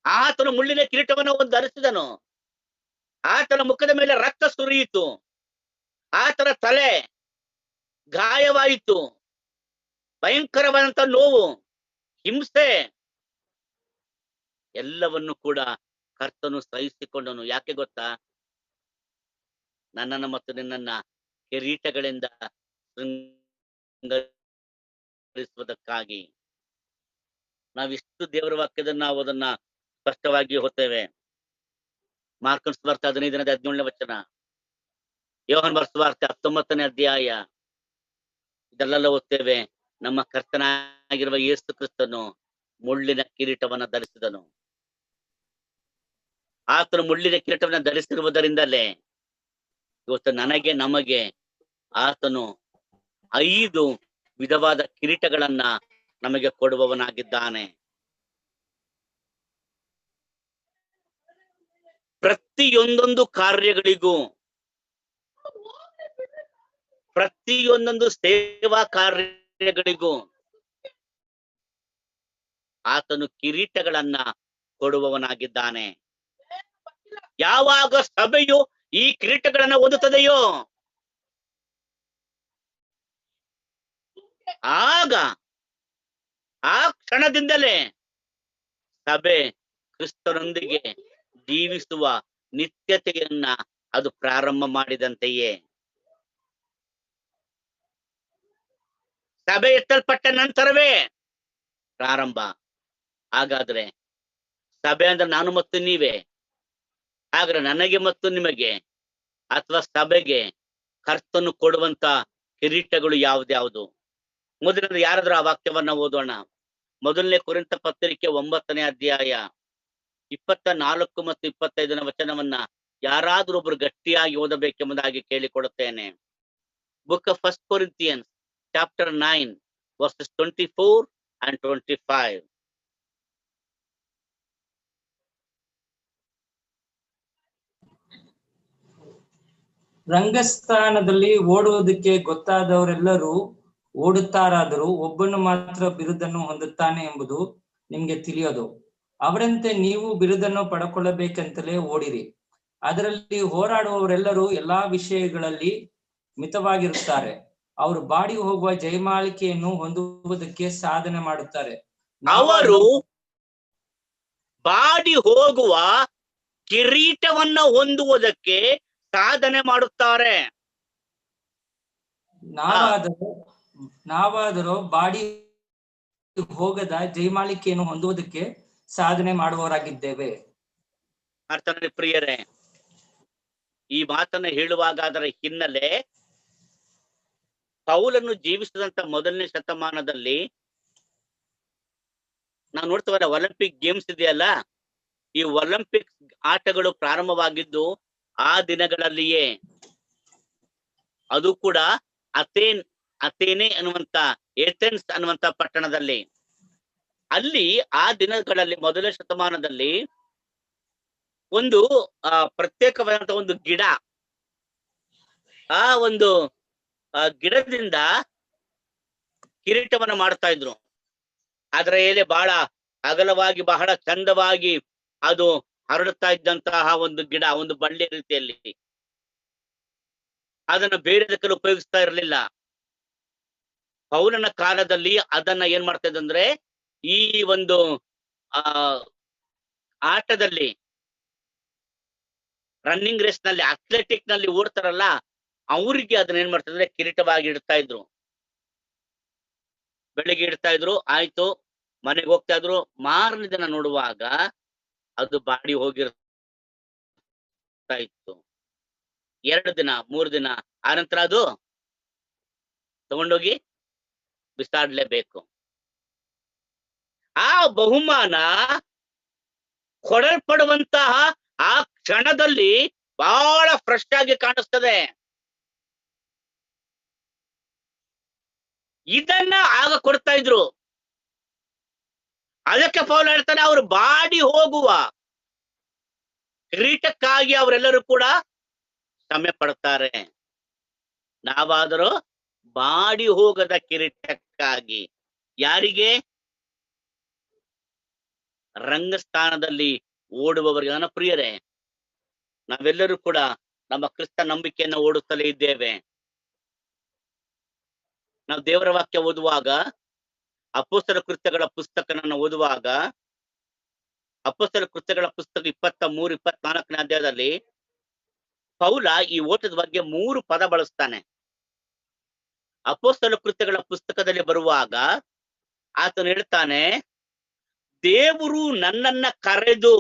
ಆತನು ಮುಳ್ಳಿನ ಕಿರೀಟವನ್ನು ಒಂದು ಧರಿಸಿದನು. ಆತನ ಮುಖದ ಮೇಲೆ ರಕ್ತ ಸುರಿಯಿತು, ಆತನ ತಲೆ ಗಾಯವಾಯಿತು, ಭಯಂಕರವಾದಂತ ನೋವು, ಹಿಂಸೆ ಎಲ್ಲವನ್ನು ಕೂಡ ಕರ್ತನು ಸಹಿಸಿಕೊಂಡನು. ಯಾಕೆ ಗೊತ್ತಾ? ನನ್ನನ್ನು ಮತ್ತು ನಿನ್ನನ್ನ ಕಿರೀಟಗಳಿಂದ ಶೃಂಗರಿಸುವುದಕ್ಕಾಗಿ. ನಾವಿಷ್ಟು ದೇವರ ವಾಕ್ಯದನ್ನ ನಾವು ಅದನ್ನ ಸ್ಪಷ್ಟವಾಗಿ ಓದ್ತೇವೆ. ಮಾರ್ಕನ ಸುವಾರ್ತೆ 15ನೇ ವಚನ, ಯೋಹನ ಸುವಾರ್ತೆ 19ನೇ ಅಧ್ಯಾಯ, ಇದೆಲ್ಲ ಓದ್ತೇವೆ. ನಮ್ಮ ಕರ್ತನಾಗಿರುವ ಯೇಸು ಕ್ರಿಸ್ತನು ಮುಳ್ಳಿನ ಕಿರೀಟವನ್ನ ಧರಿಸಿದನು. ಆತನು ಮುಳ್ಳಿನ ಕಿರೀಟವನ್ನ ಧರಿಸಿರುವುದರಿಂದಲೇ ಇವತ್ತು ನನಗೆ ನಮಗೆ ಆತನು 5 ವಿಧವಾದ ಕಿರೀಟಗಳನ್ನ ನಮಗೆ ಕೊಡುವವನಾಗಿದ್ದಾನೆ. ಪ್ರತಿಯೊಂದೊಂದು ಕಾರ್ಯಗಳಿಗೂ, ಪ್ರತಿಯೊಂದೊಂದು ಸೇವಾ ಕಾರ್ಯಗಳಿಗೂ ಆತನು ಕಿರೀಟಗಳನ್ನ ಕೊಡುವವನಾಗಿದ್ದಾನೆ. ಯಾವಾಗ ಸಭೆಯು ಈ ಕಿರೀಟಗಳನ್ನ ಓದುತ್ತದೆಯೋ ಆಗ ಆ ಕ್ಷಣದಿಂದಲೇ ಸಭೆ ಕ್ರಿಸ್ತನೊಂದಿಗೆ ಜೀವಿಸುವ ನಿತ್ಯತೆಯನ್ನ ಅದು ಪ್ರಾರಂಭ ಮಾಡಿದಂತೆಯೇ. ಸಭೆ ಎತ್ತಲ್ಪಟ್ಟ ನಂತರವೇ ಪ್ರಾರಂಭ. ಹಾಗಾದ್ರೆ ಸಭೆ ಅಂದ್ರೆ ನಾನು ಮತ್ತು ನೀವೇ. ಹಾಗಾದ್ರೆ ನನಗೆ ಮತ್ತು ನಿಮಗೆ ಅಥವಾ ಸಭೆಗೆ ಕರ್ತನು ಕೊಡುವಂತ ಕಿರೀಟಗಳು ಯಾವ್ದ್ಯಾವುದು? ಮೊದಲನೇ ಯಾರಾದ್ರೂ ಆ ವಾಕ್ಯವನ್ನ ಓದೋಣ. ಮೊದಲನೇ ಕೊರಿಂಥ ಪತ್ರಿಕೆ 9ನೇ ಅಧ್ಯಾಯ 24 ಮತ್ತು 25ನೇ ವಚನವನ್ನ ಯಾರಾದ್ರೂ ಒಬ್ರು ಗಟ್ಟಿಯಾಗಿ ಓದಬೇಕೆಂಬುದಾಗಿ ಕೇಳಿಕೊಡುತ್ತೇನೆ. Book of 1 Corinthians chapter 9 verses 24 and 25. ರಂಗಸ್ಥಾನದಲ್ಲಿ ಓಡುವುದಕ್ಕೆ ಗೊತ್ತಾದವರೆಲ್ಲರೂ ಓಡುತ್ತಾರಾದರೂ ಒಬ್ಬನು ಮಾತ್ರ ಬಿರುದನ್ನು ಹೊಂದುತ್ತಾನೆ ಎಂಬುದು ನಿಮ್ಗೆ ತಿಳಿಯೋದು. ಅವರಂತೆ ನೀವು ಬಿರುದನ್ನು ಪಡ್ಕೊಳ್ಳಬೇಕಂತಲೇ ಓಡಿರಿ. ಅದರಲ್ಲಿ ಹೋರಾಡುವವರೆಲ್ಲರೂ ಎಲ್ಲಾ ವಿಷಯಗಳಲ್ಲಿ ಮಿತವಾಗಿರುತ್ತಾರೆ, ಅವರು ಬಾಡಿ ಹೋಗುವ ಜಯಮಾಲಿಕೆಯನ್ನು ಹೊಂದುವುದಕ್ಕೆ ಸಾಧನೆ ಮಾಡುತ್ತಾರೆ. ಅವರು ಬಾಡಿ ಹೋಗುವ ಕಿರೀಟವನ್ನ ಹೊಂದುವುದಕ್ಕೆ ಸಾಧನೆ ಮಾಡುತ್ತಾರೆ. ನಾವಾದರೂ ಬಾಡಿ ಹೋಗದ ಜಯಮಾಲಿಕೆಯನ್ನು ಹೊಂದುವುದಕ್ಕೆ ಸಾಧನೆ ಮಾಡುವವರಾಗಿದ್ದೇವೆ. ಅರ್ಥನೇ ಪ್ರಿಯರೇ, ಈ ಮಾತನ್ನು ಹೇಳುವಾಗ ಅದರ ಹಿನ್ನೆಲೆ ಪೌಲನ್ನು ಜೀವಿಸಿದಂತ ಮೊದಲನೇ ಶತಮಾನದಲ್ಲಿ ನಾವು ನೋಡ್ತೇವೆ, ಒಲಿಂಪಿಕ್ ಗೇಮ್ಸ್ ಇದೆಯಲ್ಲ, ಈ ಒಲಿಂಪಿಕ್ ಆಟಗಳು ಪ್ರಾರಂಭವಾಗಿದ್ದು ಆ ದಿನಗಳಲ್ಲಿಯೇ. ಅದು ಕೂಡ ಅಥೇನೆ ಅನ್ನುವಂತ ಏಥೆನ್ಸ್ ಅನ್ನುವಂತ ಪಟ್ಟಣದಲ್ಲಿ. ಅಲ್ಲಿ ಆ ದಿನಗಳಲ್ಲಿ ಮೊದಲನೇ ಶತಮಾನದಲ್ಲಿ ಒಂದು ಪ್ರತ್ಯೇಕವಾದಂತ ಒಂದು ಗಿಡ, ಆ ಒಂದು ಗಿಡದಿಂದ ಕಿರೀಟವನ್ನು ಮಾಡ್ತಾ ಇದ್ರು. ಅದರ ಎಲೆ ಬಹಳ ಅಗಲವಾಗಿ ಬಹಳ ಚಂದವಾಗಿ ಅದು ಹರಡುತ್ತಾ ಇದ್ದಂತಹ ಒಂದು ಗಿಡ, ಒಂದು ಬಳ್ಳಿ ರೀತಿಯಲ್ಲಿ. ಅದನ್ನು ಬೇರೆದಕ್ಕೆ ಉಪಯೋಗಿಸ್ತಾ ಇರಲಿಲ್ಲ. ಪೌಲನ ಕಾಲದಲ್ಲಿ ಅದನ್ನ ಏನ್ ಮಾಡ್ತಾ ಇದ್ದಂದ್ರೆ, ಈ ಒಂದು ಆಟದಲ್ಲಿ, ರನ್ನಿಂಗ್ ರೇಸ್ ನಲ್ಲಿ, ಅಥ್ಲೆಟಿಕ್ ನಲ್ಲಿ ಓಡ್ತಾರಲ್ಲ, ಅವರಿಗೆ ಅದನ್ನ ಏನ್ ಮಾಡ್ತಿದ್ರೆ ಕಿರೀಟವಾಗಿ ಇಡ್ತಾ ಇದ್ರು. ಬೆಳಿಗ್ಗೆ ಇಡ್ತಾ ಇದ್ರು, ಆಯ್ತು, ಮನೆಗೆ ಹೋಗ್ತಾ ಇದ್ರು. ಮಾರನೇ ದಿನ ನೋಡುವಾಗ ಅದು ಬಾಡಿ ಹೋಗಿರ್ತಾ ಇತ್ತು. 2 ದಿನ 3 ದಿನ ಆನಂತರ ಅದು ತಗೊಂಡೋಗಿ ಬಿಸಾಡ್ಲೇಬೇಕು. ಆ ಬಹುಮಾನ ಕೊಡಲ್ಪಡುವಂತಹ ಆ ಕ್ಷಣದಲ್ಲಿ ಬಹಳ ಫ್ರೆಶ್ ಆಗಿ ಕಾಣಿಸ್ತದೆ. ಇದನ್ನ ಆಗ ಕೊಡ್ತಾ ಇದ್ರು. ಅದಕ್ಕೆ ಪೌಲ ಹೇಳ್ತಾನೆ, ಅವರು ಬಾಡಿ ಹೋಗುವ ಕಿರೀಟಕ್ಕಾಗಿ ಅವರೆಲ್ಲರೂ ಕೂಡ ಶ್ರಮೆ ಪಡ್ತಾರೆ. ನಾವಾದರೂ ಬಾಡಿ ಹೋಗದ ಕಿರೀಟಕ್ಕಾಗಿ. ಯಾರಿಗೆ? ರಂಗಸ್ಥಾನದಲ್ಲಿ ಓಡುವವರಿಗೆ. ನನ್ನ ಪ್ರಿಯರೇ, ನಾವೆಲ್ಲರೂ ಕೂಡ ನಮ್ಮ ಕ್ರಿಸ್ತ ನಂಬಿಕೆಯನ್ನು ಓಡುತ್ತಲೇ ಇದ್ದೇವೆ. ನಾವು ದೇವರ ವಾಕ್ಯ ಓದುವಾಗ, ಅಪೊಸ್ತಲ ಕೃತ್ಯಗಳ ಪುಸ್ತಕವನ್ನು ಓದುವಾಗ, ಅಪೊಸ್ತಲ ಕೃತ್ಯಗಳ ಪುಸ್ತಕ 23-24ನೇ ಅಧ್ಯಾಯದಲ್ಲಿ ಪೌಲ ಈ ಓಟದ ಬಗ್ಗೆ 3 ಪದ ಬಳಸ್ತಾನೆ. ಅಪೊಸ್ತಲ ಕೃತ್ಯಗಳ ಪುಸ್ತಕದಲ್ಲಿ ಬರುವಾಗ ಆತನು ಹೇಳ್ತಾನೆ, ದೇವರು ನನ್ನನ್ನ ಕರೆದು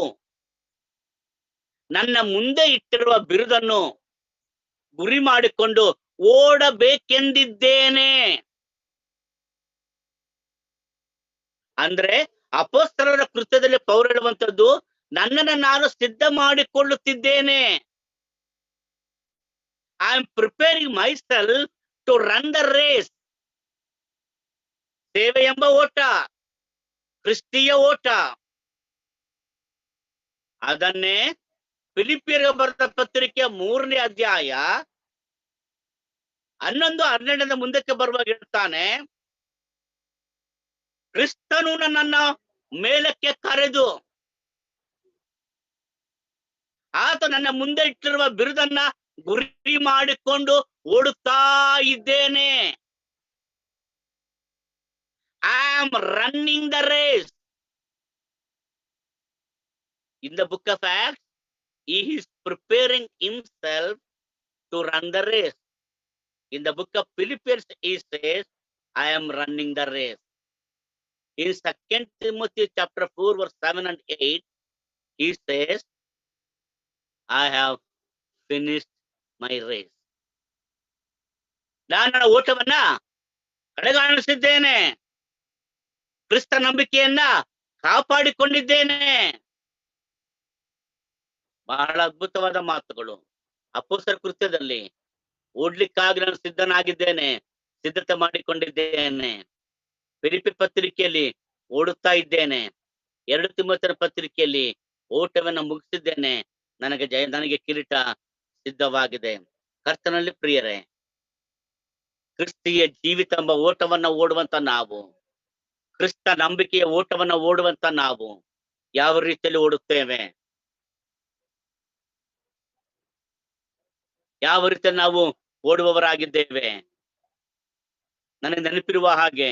ನನ್ನ ಮುಂದೆ ಇಟ್ಟಿರುವ ಬಿರುದನ್ನು ಗುರಿ ಮಾಡಿಕೊಂಡು ಓಡಬೇಕೆಂದಿದ್ದೇನೆ. ಅಂದ್ರೆ ಅಪೊಸ್ತಲರ ಕೃತ್ಯದಲ್ಲಿ ಪೌಲ ಹೇಳುವಂತದ್ದು, ನನ್ನನ್ನು ನಾನು ಸಿದ್ಧ ಮಾಡಿಕೊಳ್ಳುತ್ತಿದ್ದೇನೆ. I am preparing myself to run the race. ಸೇವೆ ಎಂಬ ಓಟ, ಕ್ರಿಸ್ತಿಯ ಓಟ. ಅದನ್ನೇ ಫಿಲಿಪಿಯರಿಗೆ ಬರೆದ ಪತ್ರಿಕೆ 3ನೇ ಅಧ್ಯಾಯ 11-12 ಮುಂದಕ್ಕೆ ಬರುವಾಗ ಹೇಳ್ತಾನೆ, ಕ್ರಿಸ್ತನು ನನ್ನನ್ನ ಮೇಲಕ್ಕೆ ಕರೆದು ಆತ ನನ್ನ ಮುಂದೆ ಇಟ್ಟಿರುವ ಬಿರುದನ್ನ ಗುರಿ ಮಾಡಿಕೊಂಡು ಓಡುತ್ತಾ ಇದ್ದೇನೆ. I am running the race. In the book of Acts, he is preparing himself to run the race. In the book of Philippians, he says, I am running the race. In 2 Timothy chapter 4, verse 7 and 8, he says, I have finished my race. ನಾನು ನನ್ನ ಓಟವನ್ನ ಕಡೆಗಾಣಿಸಿದ್ದೇನೆ, ಕ್ರಿಸ್ತ ನಂಬಿಕೆಯನ್ನ ಕಾಪಾಡಿಕೊಂಡಿದ್ದೇನೆ. ಬಹಳ ಅದ್ಭುತವಾದ ಮಾತುಗಳು. ಅಪೊಸ್ತಲರ ಕೃತ್ಯದಲ್ಲಿ ಓಡ್ಲಿಕ್ಕಾಗಿ ನಾನು ಸಿದ್ಧನಾಗಿದ್ದೇನೆ, ಸಿದ್ಧತೆ ಮಾಡಿಕೊಂಡಿದ್ದೇನೆ. ಫಿಲಿಪ್ಪಿ ಪತ್ರಿಕೆಯಲ್ಲಿ ಓಡುತ್ತಾ ಇದ್ದೇನೆ. 2 ತಿಮೋಥೆಯನ ಪತ್ರಿಕೆಯಲ್ಲಿ ಓಟವನ್ನು ಮುಗಿಸಿದ್ದೇನೆ, ನನಗೆ ಕಿರೀಟ ಸಿದ್ಧವಾಗಿದೆ. ಕರ್ತನಲ್ಲಿ ಪ್ರಿಯರೇ, ಕ್ರಿಸ್ತಿಯ ಜೀವಿತ ಎಂಬ ಓಟವನ್ನ ಓಡುವಂತ ನಾವು, ಕ್ರಿಸ್ತ ನಂಬಿಕೆಯ ಓಟವನ್ನ ಓಡುವಂತ ನಾವು ಯಾವ ರೀತಿಯಲ್ಲಿ ಓಡುತ್ತೇವೆ? ಯಾವ ರೀತಿಯಲ್ಲಿ ನಾವು ಓಡುವವರಾಗಿದ್ದೇವೆ? ನನಗೆ ನೆನಪಿರುವ ಹಾಗೆ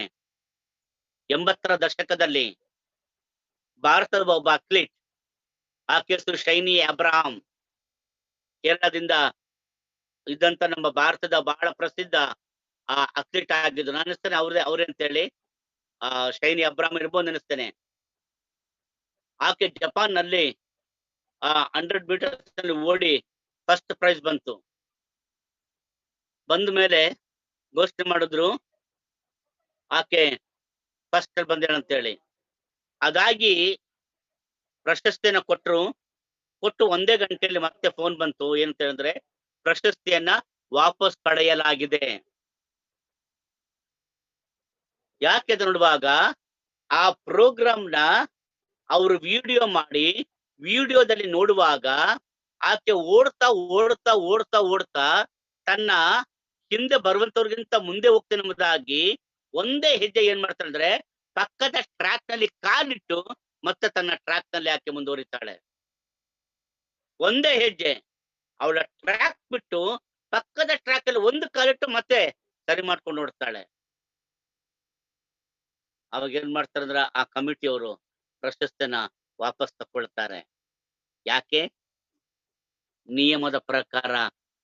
80ರ ದಶಕದಲ್ಲಿ ಭಾರತದ ಒಬ್ಬ ಅಥ್ಲೀಟ್, ಆಕೆ ಹೆಸರು ಶೈನಿ ಅಬ್ರಹಾಂ, ಕೇರಳದಿಂದ ಇದ್ದಂತ ನಮ್ಮ ಭಾರತದ ಬಹಳ ಪ್ರಸಿದ್ಧ ಅಥ್ಲೀಟ್ ಆಗಿದ್ದು. ನಾನು ಅನಿಸ್ತೇನೆ ಅವ್ರೇ ಅಂತೇಳಿ ಶೈನಿ ಅಬ್ರಾಮ್ ಇರ್ಬೋದು ಅನಿಸ್ತೇನೆ. ಆಕೆ ಜಪಾನ್ ನಲ್ಲಿ 100 ಮೀಟರ್ಸ್ ನಲ್ಲಿ ಓಡಿ ಫಸ್ಟ್ ಪ್ರೈಸ್ ಬಂತು. ಬಂದ ಮೇಲೆ ಘೋಷಣೆ ಮಾಡಿದ್ರು ಆಕೆ ಫಸ್ಟ್ ಬಂದೇಳಂತೇಳಿ. ಅದಾಗಿ ಪ್ರಶಸ್ತಿಯನ್ನ ಕೊಟ್ಟು 1 ಗಂಟೆಯಲ್ಲಿ ಮತ್ತೆ ಫೋನ್ ಬಂತು. ಏನಂತ ಹೇಳಿದ್ರೆ ಪ್ರಶಸ್ತಿಯನ್ನ ವಾಪಸ್ ಪಡೆಯಲಾಗಿದೆ. ಯಾಕೆ ನೋಡುವಾಗ ಆ ಪ್ರೋಗ್ರಾಮ್ನ ಅವರು ವಿಡಿಯೋ ಮಾಡಿ, ವಿಡಿಯೋದಲ್ಲಿ ನೋಡುವಾಗ ಆಕೆ ಓಡ್ತಾ ತನ್ನ ಹಿಂದೆ ಬರುವಂತವ್ರಿಗಿಂತ ಮುಂದೆ ಹೋಗ್ತೇನೆ ಎಂಬುದಾಗಿ ಒಂದೇ ಹೆಜ್ಜೆ ಏನ್ ಮಾಡ್ತಾಳೆ ಅಂದ್ರೆ ಪಕ್ಕದ ಟ್ರ್ಯಾಕ್ ನಲ್ಲಿ ಕಾಲಿಟ್ಟು ಮತ್ತೆ ತನ್ನ ಟ್ರ್ಯಾಕ್ ನಲ್ಲಿ ಆಕೆ ಮುಂದುವರಿತಾಳೆ. ಒಂದೇ ಹೆಜ್ಜೆ ಅವಳ ಟ್ರ್ಯಾಕ್ ಬಿಟ್ಟು ಪಕ್ಕದ ಟ್ರ್ಯಾಕ್ ಅಲ್ಲಿ ಒಂದು ಕಾಲಿಟ್ಟು ಮತ್ತೆ ಸರಿ ಮಾಡ್ಕೊಂಡು ಓಡ್ತಾಳೆ. ಅವಾಗ ಏನ್ ಮಾಡ್ತಾರೆ ಅಂದ್ರೆ ಆ ಕಮಿಟಿಯವರು ಪ್ರಶಸ್ತಿನ ವಾಪಸ್ ತಕೊಳ್ತಾರೆ. ಯಾಕೆ? ನಿಯಮದ ಪ್ರಕಾರ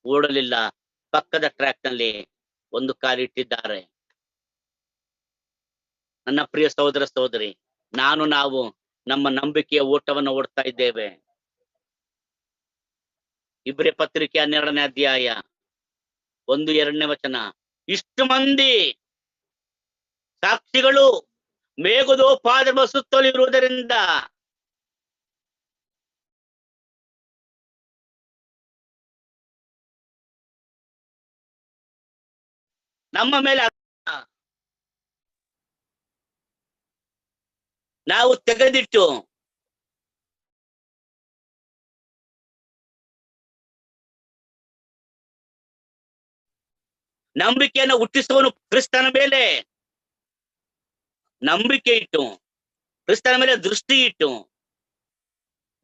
ಓಡಲಿಲ್ಲ, ಪಕ್ಕದ ಟ್ರ್ಯಾಕ್ ನಲ್ಲಿ ಒಂದು ಕಾಲಿಟ್ಟಿದ್ದಾರೆ. ನನ್ನ ಪ್ರಿಯ ಸಹೋದರ ಸಹೋದರಿ, ನಾವು ನಮ್ಮ ನಂಬಿಕೆಯ ಓಟವನ್ನು ಓಡ್ತಾ ಇದ್ದೇವೆ. ಇಬ್ರಿಯ ಪತ್ರಿಕೆ 12ನೇ ಅಧ್ಯಾಯ 1-2ನೇ ವಚನ. ಇಷ್ಟು ಮಂದಿ ಸಾಕ್ಷಿಗಳು ಮೇಘದೋಪಾದಿಯ ಸುತ್ತಲೂ ಇರುವುದರಿಂದ ನಮ್ಮ ಮೇಲೆ ನಾವು ತೆಗೆದಿಟ್ಟು ನಂಬಿಕೆಯನ್ನು ಹುಟ್ಟಿಸುವನು ಕ್ರಿಸ್ತನ ಮೇಲೆ ನಂಬಿಕೆ ಇಟ್ಟು, ಕ್ರಿಸ್ತನ ಮೇಲೆ ದೃಷ್ಟಿ ಇಟ್ಟು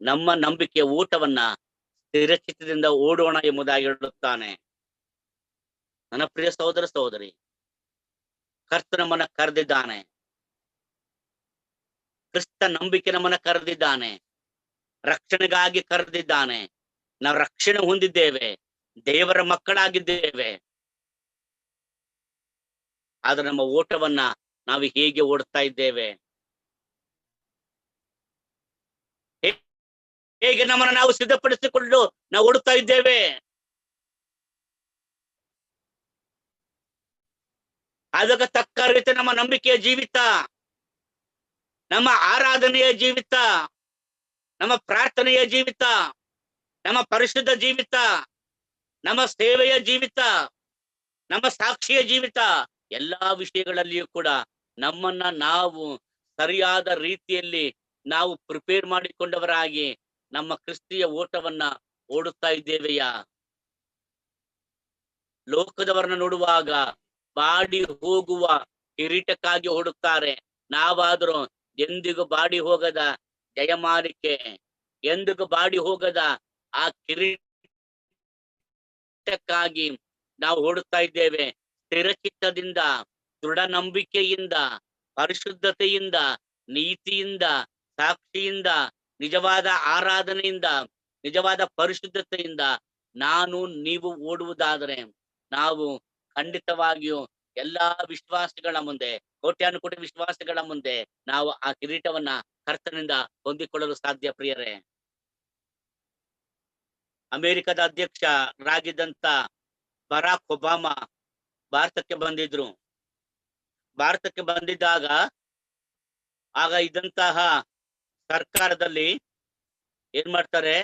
ನಮ್ಮ ನಂಬಿಕೆಯ ಊಟವನ್ನ ಸ್ಥಿರಚಿತ್ತದಿಂದ ಓಡೋಣ ಎಂಬುದಾಗಿ ಹೇಳುತ್ತಾನೆ. ನನ್ನ ಪ್ರಿಯ ಸಹೋದರ ಸಹೋದರಿ, ಕರ್ತ ನಮ್ಮನ್ನ ಕರೆದಿದ್ದಾನೆ. ಕ್ರಿಸ್ತ ನಂಬಿಕೆ ನಮ್ಮನ್ನ ಕರೆದಿದ್ದಾನೆ, ರಕ್ಷಣೆಗಾಗಿ ಕರೆದಿದ್ದಾನೆ. ನಾವು ರಕ್ಷಣೆ ಹೊಂದಿದ್ದೇವೆ, ದೇವರ ಮಕ್ಕಳಾಗಿದ್ದೇವೆ. ಆದ್ರೆ ನಮ್ಮ ಓಟವನ್ನ ನಾವು ಹೇಗೆ ಓಡ್ತಾ ಇದ್ದೇವೆ? ಹೇಗೆ ನಮ್ಮನ್ನ ನಾವು ಸಿದ್ಧಪಡಿಸಿಕೊಂಡು ನಾವು ಓಡುತ್ತಾ ಇದ್ದೇವೆ? ಅದಕ್ಕೆ ತಕ್ಕ ರೀತಿ ನಮ್ಮ ನಂಬಿಕೆಯ ಜೀವಿತ, ನಮ್ಮ ಆರಾಧನೆಯ ಜೀವಿತ, ನಮ್ಮ ಪ್ರಾರ್ಥನೆಯ ಜೀವಿತ, ನಮ್ಮ ಪರಿಶುದ್ಧ ಜೀವಿತ, ನಮ್ಮ ಸೇವೆಯ ಜೀವಿತ, ನಮ್ಮ ಸಾಕ್ಷಿಯ ಜೀವಿತ, ಎಲ್ಲಾ ವಿಷಯಗಳಲ್ಲಿಯೂ ಕೂಡ ನಮ್ಮನ್ನ ನಾವು ಸರಿಯಾದ ರೀತಿಯಲ್ಲಿ ನಾವು ಪ್ರಿಪೇರ್ ಮಾಡಿಕೊಂಡವರಾಗಿ ನಮ್ಮ ಕ್ರಿಸ್ತಿಯ ಓಟವನ್ನ ಓಡುತ್ತಾ ಇದ್ದೇವೆಯಾ? ಲೋಕದವರನ್ನ ನೋಡುವಾಗ ಬಾಡಿ ಹೋಗುವ ಕಿರೀಟಕ್ಕಾಗಿ ಓಡುತ್ತಾರೆ. ನಾವಾದರೂ ಎಂದಿಗೂ ಬಾಡಿ ಹೋಗದ ಜಯಮಾಲಿಕೆ, ಎಂದಿಗೂ ಬಾಡಿ ಹೋಗದ ಆ ಕಿರೀಟಕ್ಕಾಗಿ ನಾವು ಓಡುತ್ತಾ ಇದ್ದೇವೆ. ಸ್ಥಿರಚಿತ್ತದಿಂದ, ದೃಢ ನಂಬಿಕೆಯಿಂದ, ಪರಿಶುದ್ಧತೆಯಿಂದ, ನೀತಿಯಿಂದ, ಸಾಕ್ಷಿಯಿಂದ, ನಿಜವಾದ ಆರಾಧನೆಯಿಂದ, ನಿಜವಾದ ಪರಿಶುದ್ಧತೆಯಿಂದ ನೀವು ಓಡುವುದಾದರೆ ನಾವು ಖಂಡಿತವಾಗಿಯೂ ಎಲ್ಲಾ ವಿಶ್ವಾಸಿಗಳ ಮುಂದೆ, ಕೋಟ್ಯಾನುಕೋಟಿ ವಿಶ್ವಾಸಿಗಳ ಮುಂದೆ ನಾವು ಆ ಕಿರೀಟವನ್ನ ಕರ್ತನಿಂದ ಹೊಂದಿಕೊಳ್ಳಲು ಸಾಧ್ಯ. ಪ್ರಿಯರೇ, ಅಮೆರಿಕದ ಅಧ್ಯಕ್ಷರಾಗಿದ್ದಂತ ಬರಾಕ್ ಒಬಾಮಾ ಭಾರತಕ್ಕೆ ಬಂದಿದ್ರು. ಭಾರತಕ್ಕೆ ಬಂದಿದ್ದಾಗ ಆಗ ಇದ್ದಂತಹ ಸರ್ಕಾರದಲ್ಲಿ ಏನ್ ಮಾಡ್ತಾರೆ,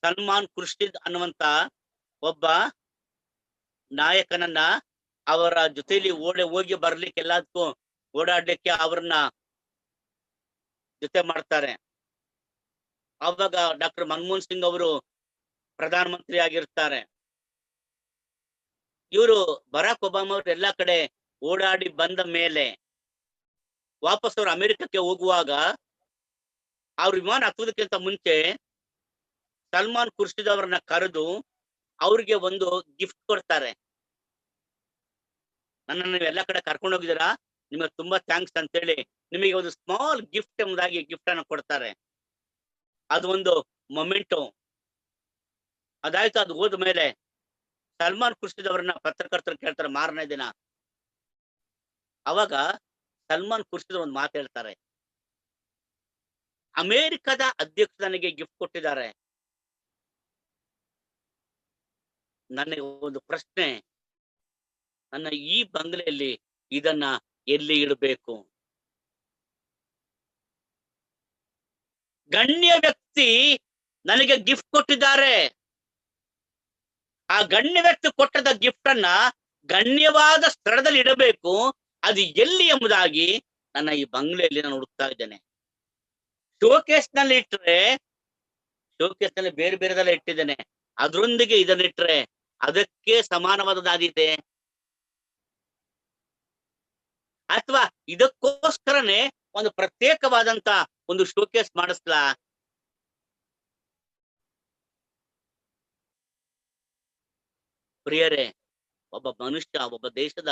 ಸಲ್ಮಾನ್ ಖುರ್ಷಿದ್ ಅನ್ನುವಂತ ಒಬ್ಬ ನಾಯಕನನ್ನ ಅವರ ಜೊತೆಲಿ ಹೋಗಿ ಬರ್ಲಿಕ್ಕೆ, ಎಲ್ಲದಕ್ಕೂ ಓಡಾಡ್ಲಿಕ್ಕೆ ಅವ್ರನ್ನ ಜೊತೆ ಮಾಡ್ತಾರೆ. ಅವಾಗ ಡಾಕ್ಟರ್ ಮನಮೋಹನ್ ಸಿಂಗ್ ಅವರು ಪ್ರಧಾನಮಂತ್ರಿ ಆಗಿರ್ತಾರೆ. ಇವರು ಬರಾಕ್ ಒಬಾಮಾ ಅವರು ಎಲ್ಲಾ ಕಡೆ ಓಡಾಡಿ ಬಂದ ಮೇಲೆ ವಾಪಸ್ ಅವರು ಅಮೆರಿಕಕ್ಕೆ ಹೋಗುವಾಗ ಅವ್ರ ವಿಮಾನ ಹತ್ತುವುದಕ್ಕಿಂತ ಮುಂಚೆ ಸಲ್ಮಾನ್ ಖುರ್ಷಿದ್ ಅವರನ್ನ ಕರೆದು ಅವ್ರಿಗೆ ಒಂದು ಗಿಫ್ಟ್ ಕೊಡ್ತಾರೆ. ನನ್ನನ್ನು ನೀವೆಲ್ಲ ಕಡೆ ಕರ್ಕೊಂಡು ಹೋಗಿದ್ದೀರಾ, ನಿಮಗೆ ತುಂಬಾ ಥ್ಯಾಂಕ್ಸ್ ಅಂತೇಳಿ ನಿಮಗೆ ಒಂದು ಸ್ಮಾಲ್ ಗಿಫ್ಟ್ ಎಂಬುದಾಗಿ ಗಿಫ್ಟ್ ಅನ್ನು ಕೊಡ್ತಾರೆ. ಅದು ಒಂದು ಮೊಮೆಂಟು. ಅದಾಯ್ತು. ಅದು ಹೋದ ಮೇಲೆ ಸಲ್ಮಾನ್ ಖುರ್ಷಿದ್ ಅವರನ್ನ ಪತ್ರಕರ್ತರು ಕೇಳ್ತಾರೆ ಮಾರನೇ ದಿನ. ಅವಾಗ ಸಲ್ಮಾನ್ ಖುರ್ಷಿದ್ ಒಂದು ಮಾತು ಹೇಳ್ತಾರೆ, ಅಮೆರಿಕದ ಅಧ್ಯಕ್ಷ ನನಗೆ ಗಿಫ್ಟ್ ಕೊಟ್ಟಿದ್ದಾರೆ. ನನಗೆ ಒಂದು ಪ್ರಶ್ನೆ, ನನ್ನ ಈ ಬಂಗಲೆಯಲ್ಲಿ ಇದನ್ನ ಎಲ್ಲಿ ಇಡಬೇಕು? ಗಣ್ಯ ವ್ಯಕ್ತಿ ನನಗೆ ಗಿಫ್ಟ್ ಕೊಟ್ಟಿದ್ದಾರೆ. ಆ ಗಣ್ಯ ವ್ಯಕ್ತಿ ಕೊಟ್ಟದ ಗಿಫ್ಟ್ ಅನ್ನ ಗಣ್ಯವಾದ ಸ್ಥಳದಲ್ಲಿ ಇಡಬೇಕು. ಅದು ಎಲ್ಲಿ ಎಂಬುದಾಗಿ ನನ್ನ ಈ ಬಂಗ್ಲೆಯಲ್ಲಿ ನಾನು ಹುಡುಕ್ತಾ ಇದ್ದೇನೆ. ಶೋಕೇಸ್ ನಲ್ಲಿ ಇಟ್ಟರೆ, ಶೋಕೇಸ್ ನಲ್ಲಿ ಬೇರೆ ಬೇರೆದೆಲ್ಲ ಇಟ್ಟಿದ್ದೇನೆ, ಅದರೊಂದಿಗೆ ಇದನ್ನಿಟ್ರೆ ಅದಕ್ಕೆ ಸಮಾನವಾದದಾದೀತೆ, ಅಥವಾ ಇದಕ್ಕೋಸ್ಕರನೇ ಒಂದು ಪ್ರತ್ಯೇಕವಾದಂತ ಒಂದು ಶೋಕೇಸ್ ಮಾಡಿಸ್ಲಾ? ಪ್ರಿಯರೇ, ಒಬ್ಬ ಮನುಷ್ಯ, ಒಬ್ಬ ದೇಶದ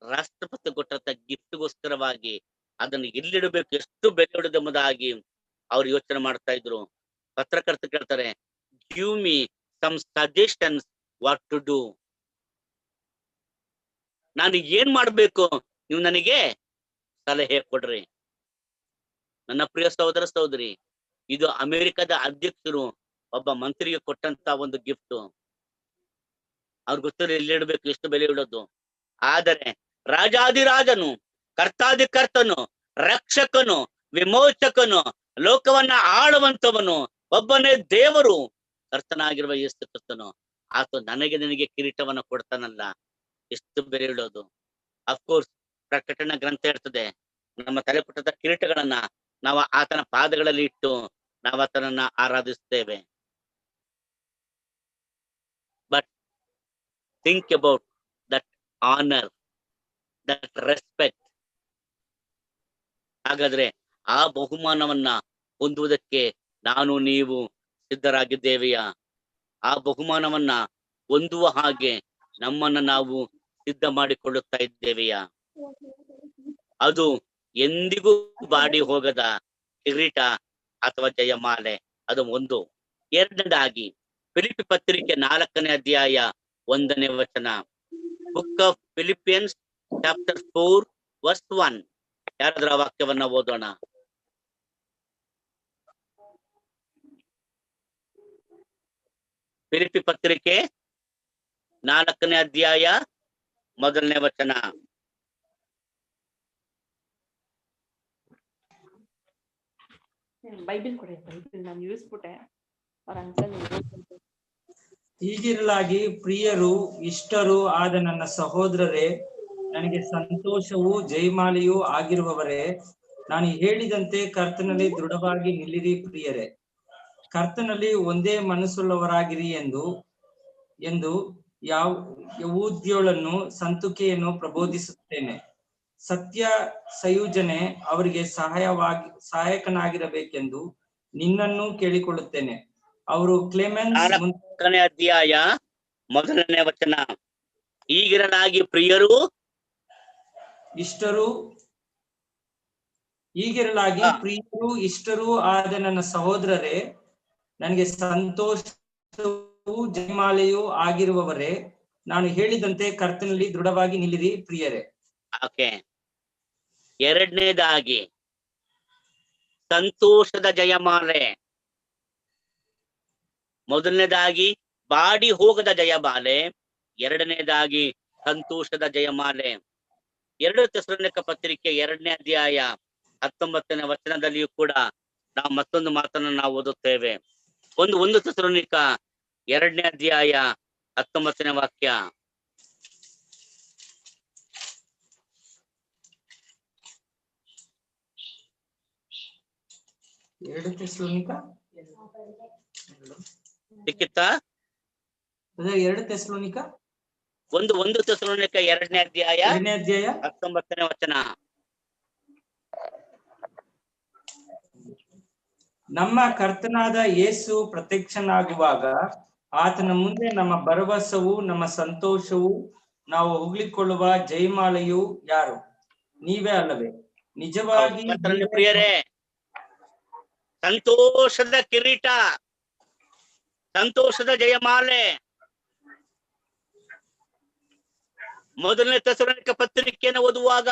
ರಾಷ್ಟ್ರಪತಿ ಕೊಟ್ಟಂತ ಗಿಫ್ಟ್ಗೋಸ್ಕರವಾಗಿ ಅದನ್ನು ಎಲ್ಲಿಡಬೇಕು, ಎಷ್ಟು ಬೆಲೆ ಇಡೋದೆಂಬುದಾಗಿ ಅವ್ರು ಯೋಚನೆ ಮಾಡ್ತಾ ಇದ್ರು. ಪತ್ರಕರ್ತ ಕೇಳ್ತಾರೆ, give me some suggestions what to do. ನಾನು ಏನ್ ಮಾಡ್ಬೇಕು, ನೀವು ನನಗೆ ಸಲಹೆ ಕೊಡ್ರಿ. ನನ್ನ ಪ್ರಿಯ ಸಹೋದರ ಸಹೋದರಿ, ಇದು ಅಮೆರಿಕದ ಅಧ್ಯಕ್ಷರು ಒಬ್ಬ ಮಂತ್ರಿಗೆ ಕೊಟ್ಟಂತ ಒಂದು ಗಿಫ್ಟ್. ಅವ್ರಿಗೆ ಗೊತ್ತಿಲ್ಲ ಎಲ್ಲಿ ಇಡಬೇಕು, ಎಷ್ಟು ಬೆಲೆ ಇಡೋದು. ಆದರೆ ರಾಜಾದಿರಾಜನು, ಕರ್ತಾದಿಕರ್ತನು, ರಕ್ಷಕನು, ವಿಮೋಚಕನು, ಲೋಕವನ್ನ ಆಳುವಂತವನು ಒಬ್ಬನೇ ದೇವರು, ಕರ್ತನಾಗಿರುವ ಯೇಸು ಕ್ರಿಸ್ತನು, ಆತ ನನಗೆ ನಿನಗೆ ಕಿರೀಟವನ್ನ ಕೊಡ್ತಾನಲ್ಲ, ಎಷ್ಟು ಬೆಲೆ ಇಡೋದು. ಅಫ್ಕೋರ್ಸ್ ಪ್ರಕಟಣೆ ಗ್ರಂಥ ಇರ್ತದೆ, ನಮ್ಮ ತಲೆ ಪುಟ್ಟದ ಕಿರೀಟಗಳನ್ನ ನಾವು ಆತನ ಪಾದಗಳಲ್ಲಿ ಇಟ್ಟು ನಾವು ಆತನನ್ನ ಆರಾಧಿಸ್ತೇವೆ. But think about that honour, that respect. ಹಾಗಾದ್ರೆ ಆ ಬಹುಮಾನವನ್ನ ಹೊಂದುವುದಕ್ಕೆ ನಾನು ನೀವು ಸಿದ್ಧರಾಗಿದ್ದೇವೆಯಾ? ಆ ಬಹುಮಾನವನ್ನ ಹೊಂದುವ ಹಾಗೆ ನಮ್ಮನ್ನ ನಾವು ಸಿದ್ಧ ಮಾಡಿಕೊಳ್ಳುತ್ತಾ ಇದ್ದೇವೆಯಾ? ಅದು ಎಂದಿಗೂ ಬಾಡಿ ಹೋಗದ ಕಿರೀಟ ಅಥವಾ ಜಯಮಾಲೆ, ಅದು ಒಂದು. ಎರಡನೇದಾಗಿ ಫಿಲಿಪ್ಪಿ ಪತ್ರಿಕೆ 4ನೇ ಅಧ್ಯಾಯ 1ನೇ ವಚನ. Book of Philippians chapter 4 verse 1. ಯಾರಾದ್ರೂ ಆ ವಾಕ್ಯವನ್ನ ಓದೋಣ. ಫಿಲಿಪ್ಪಿ ಪತ್ರಿಕೆ 4ನೇ ಅಧ್ಯಾಯ 1ನೇ ವಚನ. ಬೈಬಲ್ ಕೊಡಿ, ಬೈಬಲ್ ನಾನು ಯೂಸ್ಬಿಟ್ಟೆ ಅವ್ರ ಅಂಕಲ್. ಹೀಗಿರಲಾಗಿ ಪ್ರಿಯರು ಇಷ್ಟರು ಆದ ನನ್ನ ಸಹೋದರರೇ, ನನಗೆ ಸಂತೋಷವೂ ಜಯಮಾಲೆಯೂ ಆಗಿರುವವರೇ, ನಾನು ಹೇಳಿದಂತೆ ಕರ್ತನಲ್ಲಿ ದೃಢವಾಗಿ ನಿಲ್ಲಿರಿ. ಪ್ರಿಯರೇ, ಕರ್ತನಲ್ಲಿ ಒಂದೇ ಮನಸ್ಸುಳ್ಳವರಾಗಿರಿ ಎಂದು ಯಹೂದ್ಯಳನ್ನು ಸಂತುಕೆಯನ್ನು ಪ್ರಬೋಧಿಸುತ್ತೇನೆ. ಸತ್ಯ ಸಂಯೋಜನೆ ಅವರಿಗೆ ಸಹಾಯಕನಾಗಿರಬೇಕೆಂದು ನಿನ್ನನ್ನು ಕೇಳಿಕೊಳ್ಳುತ್ತೇನೆ. ಅವರು ಕ್ಲೆಮೆನ್ಸ್ 4ನೇ ಅಧ್ಯಾಯ 1ನೇ ವಚನ. ಹೀಗಿರಲಾಗಿ ಪ್ರಿಯರು ಇಷ್ಟರೂ ಆದ ನನ್ನ ಸಹೋದರರೇ, ನನಗೆ ಸಂತೋಷವೂ ಜಯಮಾಲೆಯೂ ಆಗಿರುವವರೇ, ನಾನು ಹೇಳಿದಂತೆ ಕರ್ತನಲ್ಲಿ ದೃಢವಾಗಿ ನಿಲ್ಲಿರಿ. ಪ್ರಿಯರೇ. ಓಕೆ. ಎರಡನೇದಾಗಿ ಸಂತೋಷದ ಜಯಮಾಲೆ. ಮೊದಲನೇದಾಗಿ ಬಾಡಿ ಹೋಗದ ಜಯಮಾಲೆ, ಎರಡನೇದಾಗಿ ಸಂತೋಷದ ಜಯಮಾಲೆ. 2 ತೆಸಲೋನಿಕ ಪತ್ರಿಕೆ 2ನೇ ಅಧ್ಯಾಯ 19ನೇ ವಚನದಲ್ಲಿಯೂ ಕೂಡ ನಾವು ಮತ್ತೊಂದು ಮಾತನ್ನು ನಾವು ಓದುತ್ತೇವೆ. 1 ತೆಸಲೋನಿಕ 2ನೇ ಅಧ್ಯಾಯ 19ನೇ ವಾಕ್ಯ. ಸಿಕ್ಕಿತ್ತಾ? 2 ತೆಸಲೋನಿಕ 1 ತೆಸಲೋನಿಕ 2ನೇ ಅಧ್ಯಾಯ 19ನೇ ವಚನ. ನಮ್ಮ ಕರ್ತನಾದ ಯೇಸು ಪ್ರತ್ಯಕ್ಷನಾಗುವಾಗ ಆತನ ಮುಂದೆ ನಮ್ಮ ಭರವಸವು, ನಮ್ಮ ಸಂತೋಷವು ನಾವು ಹೊಗಳಿಕೊಳ್ಳುವ ಜಯಮಾಲೆಯು ಯಾರು? ನೀವೇ ಅಲ್ಲವೇ? ನಿಜವಾಗಿ ಕರ್ತನಲ್ಲಿ ಪ್ರಿಯರೇ, ಸಂತೋಷದ ಕಿರೀಟ, ಸಂತೋಷದ ಜಯಮಾಲೆ. ಮೊದಲನೇ ಥೆಸಲೋನಿಕ ಪತ್ರಿಕೆಯನ್ನು ಓದುವಾಗ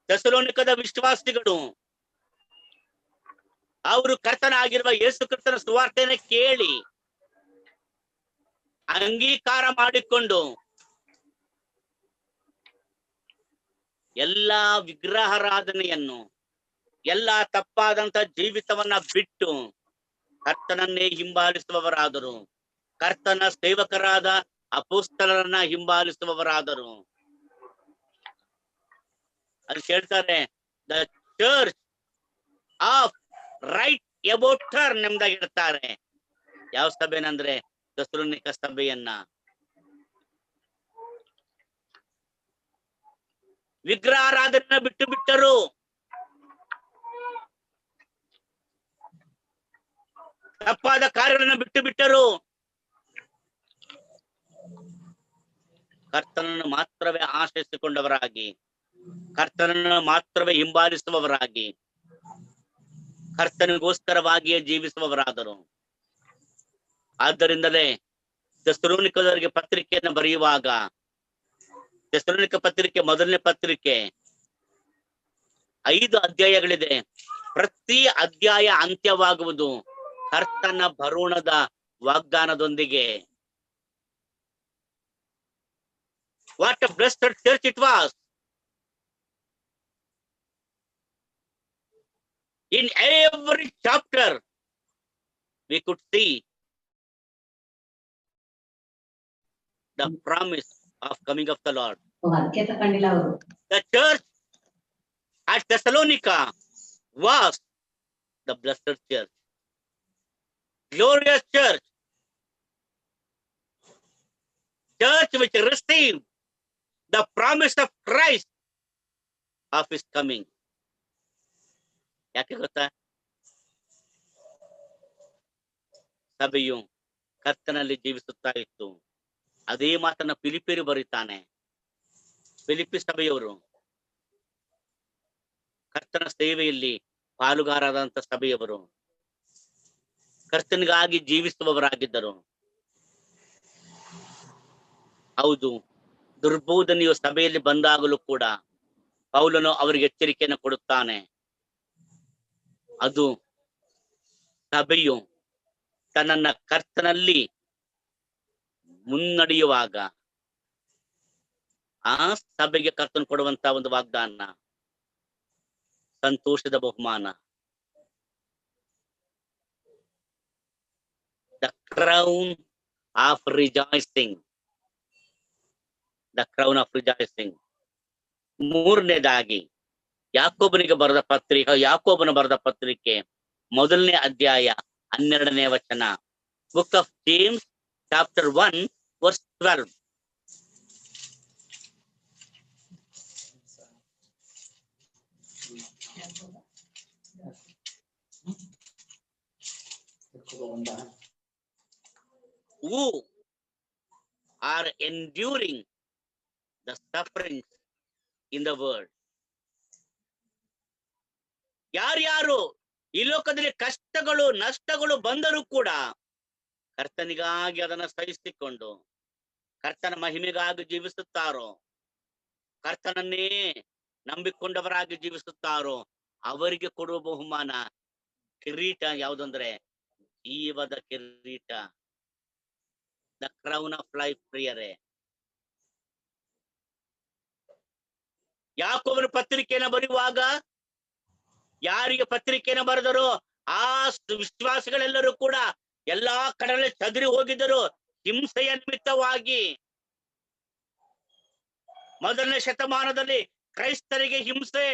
ಥೆಸಲೋನಿಕದ ವಿಶ್ವಾಸಿಗಳು ಅವರು ಕರ್ತನಾಗಿರುವ ಯೇಸು ಕ್ರಿಸ್ತನ ಸುವಾರ್ತೆಯನ್ನು ಕೇಳಿ ಅಂಗೀಕಾರ ಮಾಡಿಕೊಂಡು ಎಲ್ಲಾ ವಿಗ್ರಹಾರಾಧನೆಯನ್ನು, ಎಲ್ಲಾ ತಪ್ಪಾದಂತ ಜೀವಿತವನ್ನ ಬಿಟ್ಟು ಕರ್ತನನ್ನೇ ಹಿಂಬಾಲಿಸುವವರಾದರು. ಕರ್ತನ ಸೇವಕರಾದ ಅಪೊಸ್ತಲರನ್ನ ಹಿಂಬಾಲಿಸುವವರಾದರು. ಅಲ್ಲಿ ಹೇಳ್ತಾರೆ, the church of write about turn ಎಂಬುದಾಗಿ ಇರ್ತಾರೆ. ಯಾವ ಸಭೆನಂದ್ರೆ ಥೆಸಲೋನಿಕ ಸಭೆಯನ್ನ. ವಿಗ್ರಹಾರಾಧನೆ ಬಿಟ್ಟು ಬಿಟ್ಟರು. ತಪ್ಪಾದ ಕಾರ್ಯಗಳನ್ನು ಬಿಟ್ಟು ಬಿಟ್ಟರು. ಕರ್ತನನ್ನು ಮಾತ್ರವೇ ಆಶ್ರಯಿಸಿಕೊಂಡವರಾಗಿ, ಕರ್ತನನ್ನು ಮಾತ್ರವೇ ಹಿಂಬಾಲಿಸುವವರಾಗಿ, ಕರ್ತನಿಗೋಸ್ಕರವಾಗಿಯೇ ಜೀವಿಸುವವರಾದರು. ಆದ್ದರಿಂದಲೇ ಥೆಸಲೋನಿಕದವರಿಗೆ ಪತ್ರಿಕೆಯನ್ನು ಬರೆಯುವಾಗ, ಥೆಸಲೋನಿಕ ಪತ್ರಿಕೆ ಮೊದಲನೇ ಪತ್ರಿಕೆ 5 ಅಧ್ಯಾಯಗಳಿದೆ. ಪ್ರತಿ ಅಧ್ಯಾಯ ಅಂತ್ಯವಾಗುವುದು ಕರ್ತನ ಬರುಣದ ವಾಗ್ದಾನದೊಂದಿಗೆ. What a blessed church it was. In every chapter, we could see the promise of coming of the Lord. The church at Thessalonica was the blessed church, glorious church, church which received the promise of Christ of his coming. ಯಾಕೆ ಗೊತ್ತಾ? ಸಭೆಯು ಕರ್ತನಲ್ಲಿ ಜೀವಿಸುತ್ತಾ ಇತ್ತು. ಅದೇ ಮಾತನ್ನ ಫಿಲಿಪಿಯರು ಬರೀತಾನೆ. ಫಿಲಿಪಿ ಸಭೆಯವರು ಕರ್ತನ ಸೇವೆಯಲ್ಲಿ ಪಾಲುಗಾರರಾದಂತ ಸಭೆಯವರು, ಕರ್ತನಿಗಾಗಿ ಜೀವಿಸುವವರಾಗಿದ್ದರು. ಹೌದು, ದುರ್ಬೋಧನೆಯು ಸಭೆಯಲ್ಲಿ ಬಂದಾಗಲೂ ಕೂಡ ಪೌಲನು ಅವರಿಗೆ ಎಚ್ಚರಿಕೆಯನ್ನು ಕೊಡುತ್ತಾನೆ. ಅದು ಸಭೆಯು ತನ್ನನ್ನ ಕರ್ತನಲ್ಲಿ ಮುನ್ನಡೆಯುವಾಗ ಆ ಸಭೆಗೆ ಕರ್ತನು ಕೊಡುವಂತ ಒಂದು ವಾಗ್ದಾನ, ಸಂತೋಷದ ಬಹುಮಾನ. The crown of rejoicing, the crown of rejoicing. ಮೂರನೇದಾಗಿ ಯಾಕೋಬನ ಬರೆದ ಪತ್ರಿಕೆ ಮೊದಲನೇ ಅಧ್ಯಾಯ 12ನೇ ವಚನ. Book of James chapter 1 verse 12. Who are enduring the sufferings in the world. ಯಾರ್ಯಾರು ಈ ಲೋಕದಲ್ಲಿ ಕಷ್ಟಗಳು ನಷ್ಟಗಳು ಬಂದರೂ ಕೂಡ ಕರ್ತನಿಗಾಗಿ ಅದನ್ನ ಸಹಿಸಿಕೊಂಡು ಕರ್ತನ ಮಹಿಮೆಗಾಗಿ ಜೀವಿಸುತ್ತಾರೋ, ಕರ್ತನನ್ನೇ ನಂಬಿಕೊಂಡವರಾಗಿ ಜೀವಿಸುತ್ತಾರೋ ಅವರಿಗೆ ಕೊಡುವ ಬಹುಮಾನ ಕಿರೀಟ ಯಾವುದಂದ್ರೆ ಜೀವದ ಕಿರೀಟ, ದ ಕ್ರೌನ್ ಆಫ್ ಲೈಫ್. ಪ್ರಿಯರೇ, ಯಾಕೋಬನ ಪತ್ರಿಕೆಯನ್ನು ಬರೆಯುವಾಗ ಯಾರಿಗೆ ಪತ್ರಿಕೆಯನ್ನು ಬರೆದರೋ ಆ ವಿಶ್ವಾಸಿಗಳೆಲ್ಲರೂ ಕೂಡ ಎಲ್ಲಾ ಕಡೆಯಲ್ಲಿ ಚದುರಿ ಹೋಗಿದ್ದರು ಹಿಂಸೆಯ ನಿಮಿತ್ತವಾಗಿ. ಮೊದಲನೇ ಶತಮಾನದಲ್ಲಿ ಕ್ರೈಸ್ತರಿಗೆ ಹಿಂಸೆ,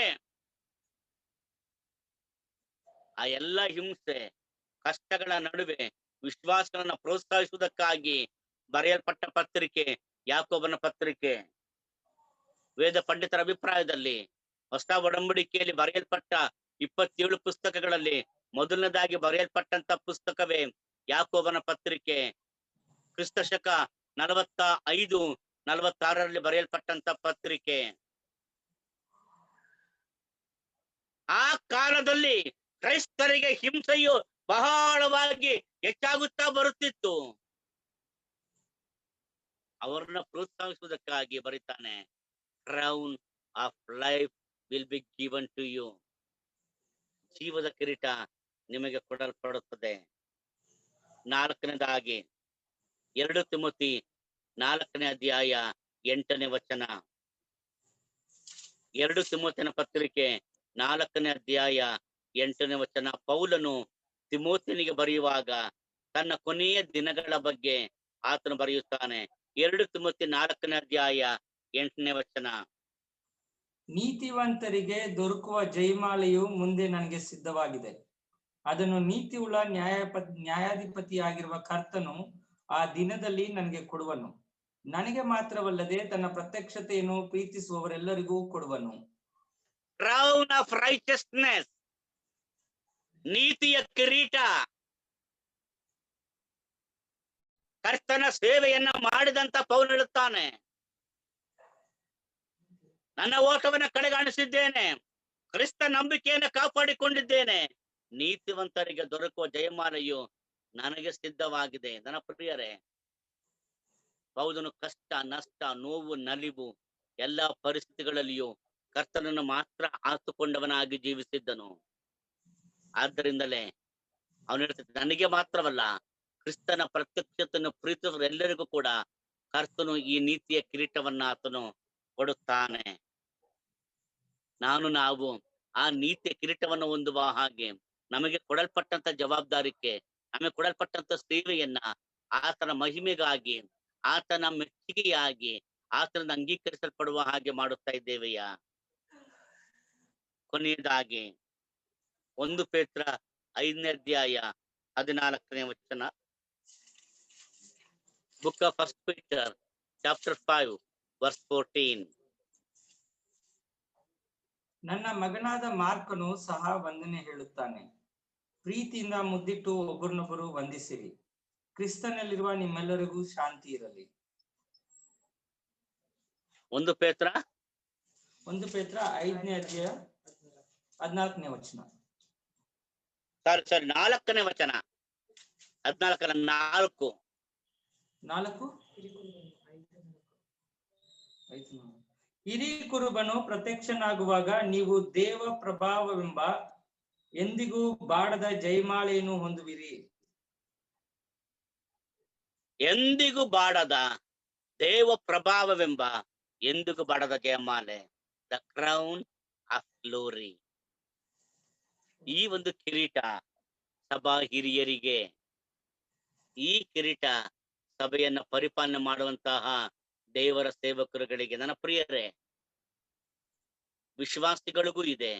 ಆ ಎಲ್ಲ ಹಿಂಸೆ ಕಷ್ಟಗಳ ನಡುವೆ ವಿಶ್ವಾಸಗಳನ್ನ ಪ್ರೋತ್ಸಾಹಿಸುವುದಕ್ಕಾಗಿ ಬರೆಯಲ್ಪಟ್ಟ ಪತ್ರಿಕೆ ಯಾಕೋಬನ ಪತ್ರಿಕೆ. ವೇದ ಪಂಡಿತರ ಅಭಿಪ್ರಾಯದಲ್ಲಿ ಹೊಸ ಒಡಂಬಡಿಕೆಯಲ್ಲಿ ಬರೆಯಲ್ಪಟ್ಟ 27 ಪುಸ್ತಕಗಳಲ್ಲಿ ಮೊದಲನೇದಾಗಿ ಬರೆಯಲ್ಪಟ್ಟಂತ ಪುಸ್ತಕವೇ ಯಾಕೋಬನ ಪತ್ರಿಕೆ. ಕ್ರಿಸ್ತ ಶಕ 45 46 ಬರೆಯಲ್ಪಟ್ಟಂತ ಪತ್ರಿಕೆ. ಆ ಕಾಲದಲ್ಲಿ ಕ್ರೈಸ್ತರಿಗೆ ಹಿಂಸೆಯು ಬಹಳವಾಗಿ ಹೆಚ್ಚಾಗುತ್ತಾ ಬರುತ್ತಿತ್ತು. ಅವರನ್ನ ಪ್ರೋತ್ಸಾಹಿಸುವುದಕ್ಕಾಗಿ ಬರೀತಾನೆ, crown of life will be given to you. ಜೀವದ ಕಿರೀಟ ನಿಮಗೆ ಕೊಡಲ್ಪಡುತ್ತದೆ. 4ನೇದಾಗಿ 2 ತಿಮೋತಿ 4ನೇ ಅಧ್ಯಾಯ 8ನೇ ವಚನ. 2 ತಿಮೋತಿನ ಪತ್ರಿಕೆ 4ನೇ ಅಧ್ಯಾಯ 8ನೇ ವಚನ. ಪೌಲನು ತಿಮೋತಿನಿಗೆ ಬರೆಯುವಾಗ ತನ್ನ ಕೊನೆಯ ದಿನಗಳ ಬಗ್ಗೆ ಆತನು ಬರೆಯುತ್ತಾನೆ. 2 ತಿಮೋತಿ 4ನೇ ಅಧ್ಯಾಯ 8ನೇ ವಚನ. ನೀತಿವಂತರಿಗೆ ದೊರಕುವ ಜಯಮಾಲೆಯು ಮುಂದೆ ನನಗೆ ಸಿದ್ಧವಾಗಿದೆ. ಅದನ್ನು ನೀತಿಯುಳ್ಳ ನ್ಯಾಯಾಧಿಪತಿಯಾಗಿರುವ ಕರ್ತನು ಆ ದಿನದಲ್ಲಿ ನನಗೆ ಕೊಡುವನು. ನನಗೆ ಮಾತ್ರವಲ್ಲದೆ ತನ್ನ ಪ್ರತ್ಯಕ್ಷತೆಯನ್ನು ಪ್ರೀತಿಸುವವರೆಲ್ಲರಿಗೂ ಕೊಡುವನು. ಕ್ರೌನ್ ಆಫ್ ರೈಚಸ್ನೆಸ್, ನೀತಿಯ ಕಿರೀಟ. ಕರ್ತನ ಸೇವೆಯನ್ನ ಮಾಡಿದಂತ ಪೌಲ ಹೇಳುತ್ತಾನೆ, ನನ್ನ ಓಟವನ್ನು ಕಡೆಗಾಣಿಸಿದ್ದೇನೆ, ಕ್ರಿಸ್ತ ನಂಬಿಕೆಯನ್ನು ಕಾಪಾಡಿಕೊಂಡಿದ್ದೇನೆ, ನೀತಿವಂತರಿಗೆ ದೊರಕುವ ಜಯಮಾಲೆಯು ನನಗೆ ಸಿದ್ಧವಾಗಿದೆ. ನನ್ನ ಪ್ರಿಯರೇ, ಪೌಲನು ಕಷ್ಟ, ನಷ್ಟ, ನೋವು, ನಲಿವು ಎಲ್ಲಾ ಪರಿಸ್ಥಿತಿಗಳಲ್ಲಿಯೂ ಕರ್ತನನ್ನು ಮಾತ್ರ ಆತುಕೊಂಡವನಾಗಿ ಜೀವಿಸಿದ್ದನು. ಆದ್ದರಿಂದಲೇ ಅವನು ಹೇಳ್ತಿದ್ದ, ನನಗೆ ಮಾತ್ರವಲ್ಲ, ಕ್ರಿಸ್ತನ ಪ್ರತ್ಯಕ್ಷತೆಯನ್ನು ಪ್ರೀತಿಸುವರೆಲ್ಲರಿಗೂ ಕೂಡ ಕರ್ತನು ಈ ನೀತಿಯ ಕಿರೀಟವನ್ನ ಆತನು ಕೊಡುತ್ತಾನೆ. ನಾವು ಆ ನೀತಿಯ ಕಿರೀಟವನ್ನು ಹೊಂದುವ ಹಾಗೆ ನಮಗೆ ಕೊಡಲ್ಪಟ್ಟಂತ ಜವಾಬ್ದಾರಿಕೆ, ನಮಗೆ ಕೊಡಲ್ಪಟ್ಟಂತ ಸೇವೆಯನ್ನ ಆತನ ಮಹಿಮೆಗಾಗಿ, ಆತನ ಮೆಚ್ಚುಗೆಯಾಗಿ, ಆತನ ಅಂಗೀಕರಿಸಲ್ಪಡುವ ಹಾಗೆ ಮಾಡುತ್ತಾ ಇದ್ದೇವೆಯಾ? ಕೊನೆಯದಾಗಿ 1 ಪೇತ್ರ 5ನೇ ಅಧ್ಯಾಯ 14ನೇ ವಚನ. Book of 1 Peter chapter 5 verse 14. ನನ್ನ ಮಗನಾದ ಮಾರ್ಕನು ಸಹ ವಂದನೆ ಹೇಳುತ್ತಾನೆ. ಪ್ರೀತಿಯಿಂದ ಮುದ್ದಿಟ್ಟು ಒಬ್ಬರನ್ನೊಬ್ಬರು ವಂದಿಸಿರಿ. ಕ್ರಿಸ್ತನಲ್ಲಿರುವ ನಿಮ್ಮೆಲ್ಲರಿಗೂ ಶಾಂತಿ ಇರಲಿ. 1 ಪೇತ್ರ 5ನೇ ಅಧ್ಯಾಯ 14ನೇ ವಚನ. ಸಾರಿ 4ನೇ ವಚನ. 14ರ 4. ಹಿರಿ ಕುರುಬನು ಪ್ರತ್ಯಕ್ಷನಾಗುವಾಗ ನೀವು ದೇವ ಪ್ರಭಾವವೆಂಬ ಎಂದಿಗೂ ಬಾಡದ ಜಯಮಾಲೆಯನ್ನು ಹೊಂದುವಿರಿ. ಎಂದಿಗೂ ಬಾಡದ ದೇವ ಪ್ರಭಾವವೆಂಬ ಎಂದಿಗೂ ಬಾಡದ ಜಯಮಾಲೆ, ದ ಕ್ರೌನ್ ಆಫ್ ಗ್ಲೋರಿ. ಈ ಒಂದು ಕಿರೀಟ ಸಭಾ ಹಿರಿಯರಿಗೆ, ಈ ಕಿರೀಟ ಸಭೆಯನ್ನ ಪರಿಪಾಲನೆ ಮಾಡುವಂತಹ ದೇವರ ಸೇವಕರುಗಳಿಗೆ. ನನ್ನ ಪ್ರಿಯರೇ, ವಿಶ್ವಾಸಿಗಳಿಗೂ ಇದೆ,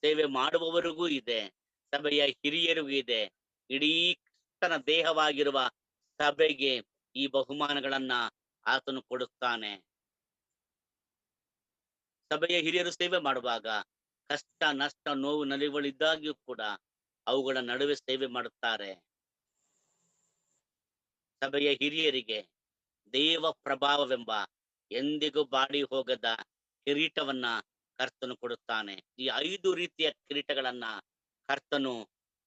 ಸೇವೆ ಮಾಡುವವರಿಗೂ ಇದೆ, ಸಭೆಯ ಹಿರಿಯರಿಗೂ ಇದೆ. ಇಡೀ ಕ್ರಿಸ್ತನ ದೇಹವಾಗಿರುವ ಸಭೆಗೆ ಈ ಬಹುಮಾನಗಳನ್ನ ಆತನು ಕೊಡುತ್ತಾನೆ. ಸಭೆಯ ಹಿರಿಯರು ಸೇವೆ ಮಾಡುವಾಗ ಕಷ್ಟ, ನಷ್ಟ, ನೋವು, ನಲಿವುಗಳಿದ್ದಾಗ್ಯೂ ಕೂಡ ಅವುಗಳ ನಡುವೆ ಸೇವೆ ಮಾಡುತ್ತಾರೆ. ಸಭೆಯ ಹಿರಿಯರಿಗೆ ದೇವ ಪ್ರಭಾವವೆಂಬ ಎಂದಿಗೂ ಬಾಡಿ ಹೋಗದ ಕಿರೀಟವನ್ನ ಕರ್ತನು ಕೊಡುತ್ತಾನೆ. ಈ 5 ರೀತಿಯ ಕಿರೀಟಗಳನ್ನ ಕರ್ತನು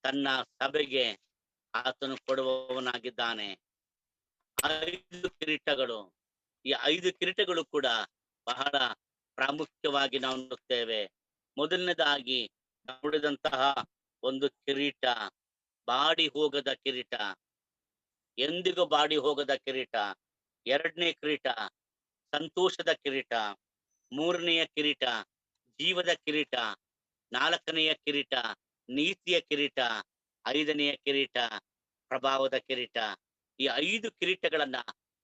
ತನ್ನ ಸಭೆಗೆ ಆತನು ಕೊಡುವವನಾಗಿದ್ದಾನೆ. 5 ಕಿರೀಟಗಳು. ಈ 5 ಕಿರೀಟಗಳು ಕೂಡ ಬಹಳ ಪ್ರಾಮುಖ್ಯವಾಗಿ ನಾವು ನೋಡುತ್ತೇವೆ. ಮೊದಲನೇದಾಗಿ ನೋಡಿದಂತಹ ಒಂದು ಕಿರೀಟ, ಬಾಡಿ ಹೋಗದ ಕಿರೀಟ, ಎಂದಿಗೂ ಬಾಡಿ ಹೋಗದ ಕಿರೀಟ. 2ನೇ ಕಿರೀಟ ಸಂತೋಷದ ಕಿರೀಟ. 3ನೆಯ ಕಿರೀಟ ಜೀವದ ಕಿರೀಟ. 4ನೆಯ ಕಿರೀಟ ನೀತಿಯ ಕಿರೀಟ. 5ನೆಯ ಕಿರೀಟ ಪ್ರಭಾವದ ಕಿರೀಟ. ಈ 5 ಕಿರೀಟಗಳನ್ನ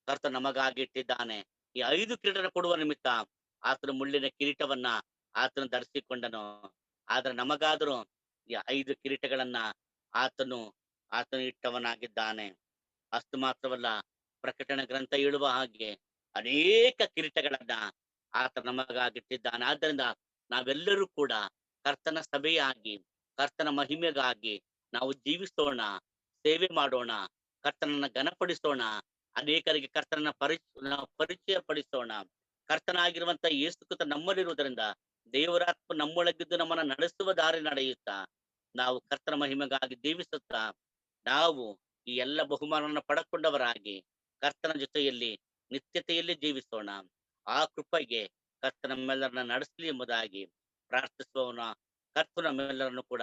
ಕರ್ತ ನಮಗಾಗಿ ಇಟ್ಟಿದ್ದಾನೆ. ಈ 5 ಕಿರೀಟ ಕೊಡುವ ನಿಮಿತ್ತ ಆತನ ಮುಳ್ಳಿನ ಕಿರೀಟವನ್ನ ಆತನು ಧರಿಸಿಕೊಂಡನು. ಆದ್ರೆ ನಮಗಾದರೂ ಈ 5 ಕಿರೀಟಗಳನ್ನ ಆತನು ಇಟ್ಟವನಾಗಿದ್ದಾನೆ. ಅಷ್ಟು ಮಾತ್ರವಲ್ಲ, ಪ್ರಕಟಣೆ ಗ್ರಂಥ ಹೇಳುವ ಹಾಗೆ ಅನೇಕ ಕಿರೀಟಗಳನ್ನ ಆತ ನಮಗಾಗಿಟ್ಟಿದ್ದಾನೆ. ಆದ್ದರಿಂದ ನಾವೆಲ್ಲರೂ ಕೂಡ ಕರ್ತನ ಸಭೆಯಾಗಿ, ಕರ್ತನ ಮಹಿಮೆಗಾಗಿ ನಾವು ಜೀವಿಸೋಣ, ಸೇವೆ ಮಾಡೋಣ, ಕರ್ತನನ್ನ ಘನಪಡಿಸೋಣ. ಅನೇಕರಿಗೆ ಕರ್ತನ ಪರಿಚಯ ಪಡಿಸೋಣ. ಕರ್ತನಾಗಿರುವಂತ ಯೇಸು ಕ್ರಿಸ್ತ ನಮ್ಮಲ್ಲಿರುವುದರಿಂದ ದೇವರಾತ್ಮ ನಮ್ಮೊಳಗಿದ್ದು ನಮ್ಮನ್ನ ನಡೆಸುವ ದಾರಿ ನಡೆಯುತ್ತಾ ನಾವು ಕರ್ತನ ಮಹಿಮೆಗಾಗಿ ಜೀವಿಸುತ್ತಾ ನಾವು ಈ ಎಲ್ಲ ಬಹುಮಾನವನ್ನು ಪಡಕೊಂಡವರಾಗಿ ಕರ್ತನ ಜೊತೆಯಲ್ಲಿ ನಿತ್ಯತೆಯಲ್ಲಿ ಜೀವಿಸೋಣ. ಆ ಕೃಪೆಗೆ ಕರ್ತನ ನಮ್ಮೆಲ್ಲರನ್ನ ನಡೆಸಲಿ ಎಂಬುದಾಗಿ ಪ್ರಾರ್ಥಿಸುವವನ ಕರ್ತನ ನಮ್ಮೆಲ್ಲರನ್ನು ಕೂಡ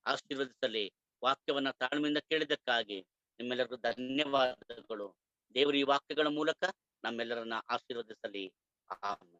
ಆಶೀರ್ವದಿಸಲಿ. ವಾಕ್ಯವನ್ನ ತಾಳ್ಮೆಯಿಂದ ಕೇಳಿದ್ದಕ್ಕಾಗಿ ನಿಮ್ಮೆಲ್ಲರಿಗೂ ಧನ್ಯವಾದಗಳು. ದೇವರು ಈ ವಾಕ್ಯಗಳ ಮೂಲಕ ನಮ್ಮೆಲ್ಲರನ್ನ ಆಶೀರ್ವದಿಸಲಿ. ಆಮೆನ್.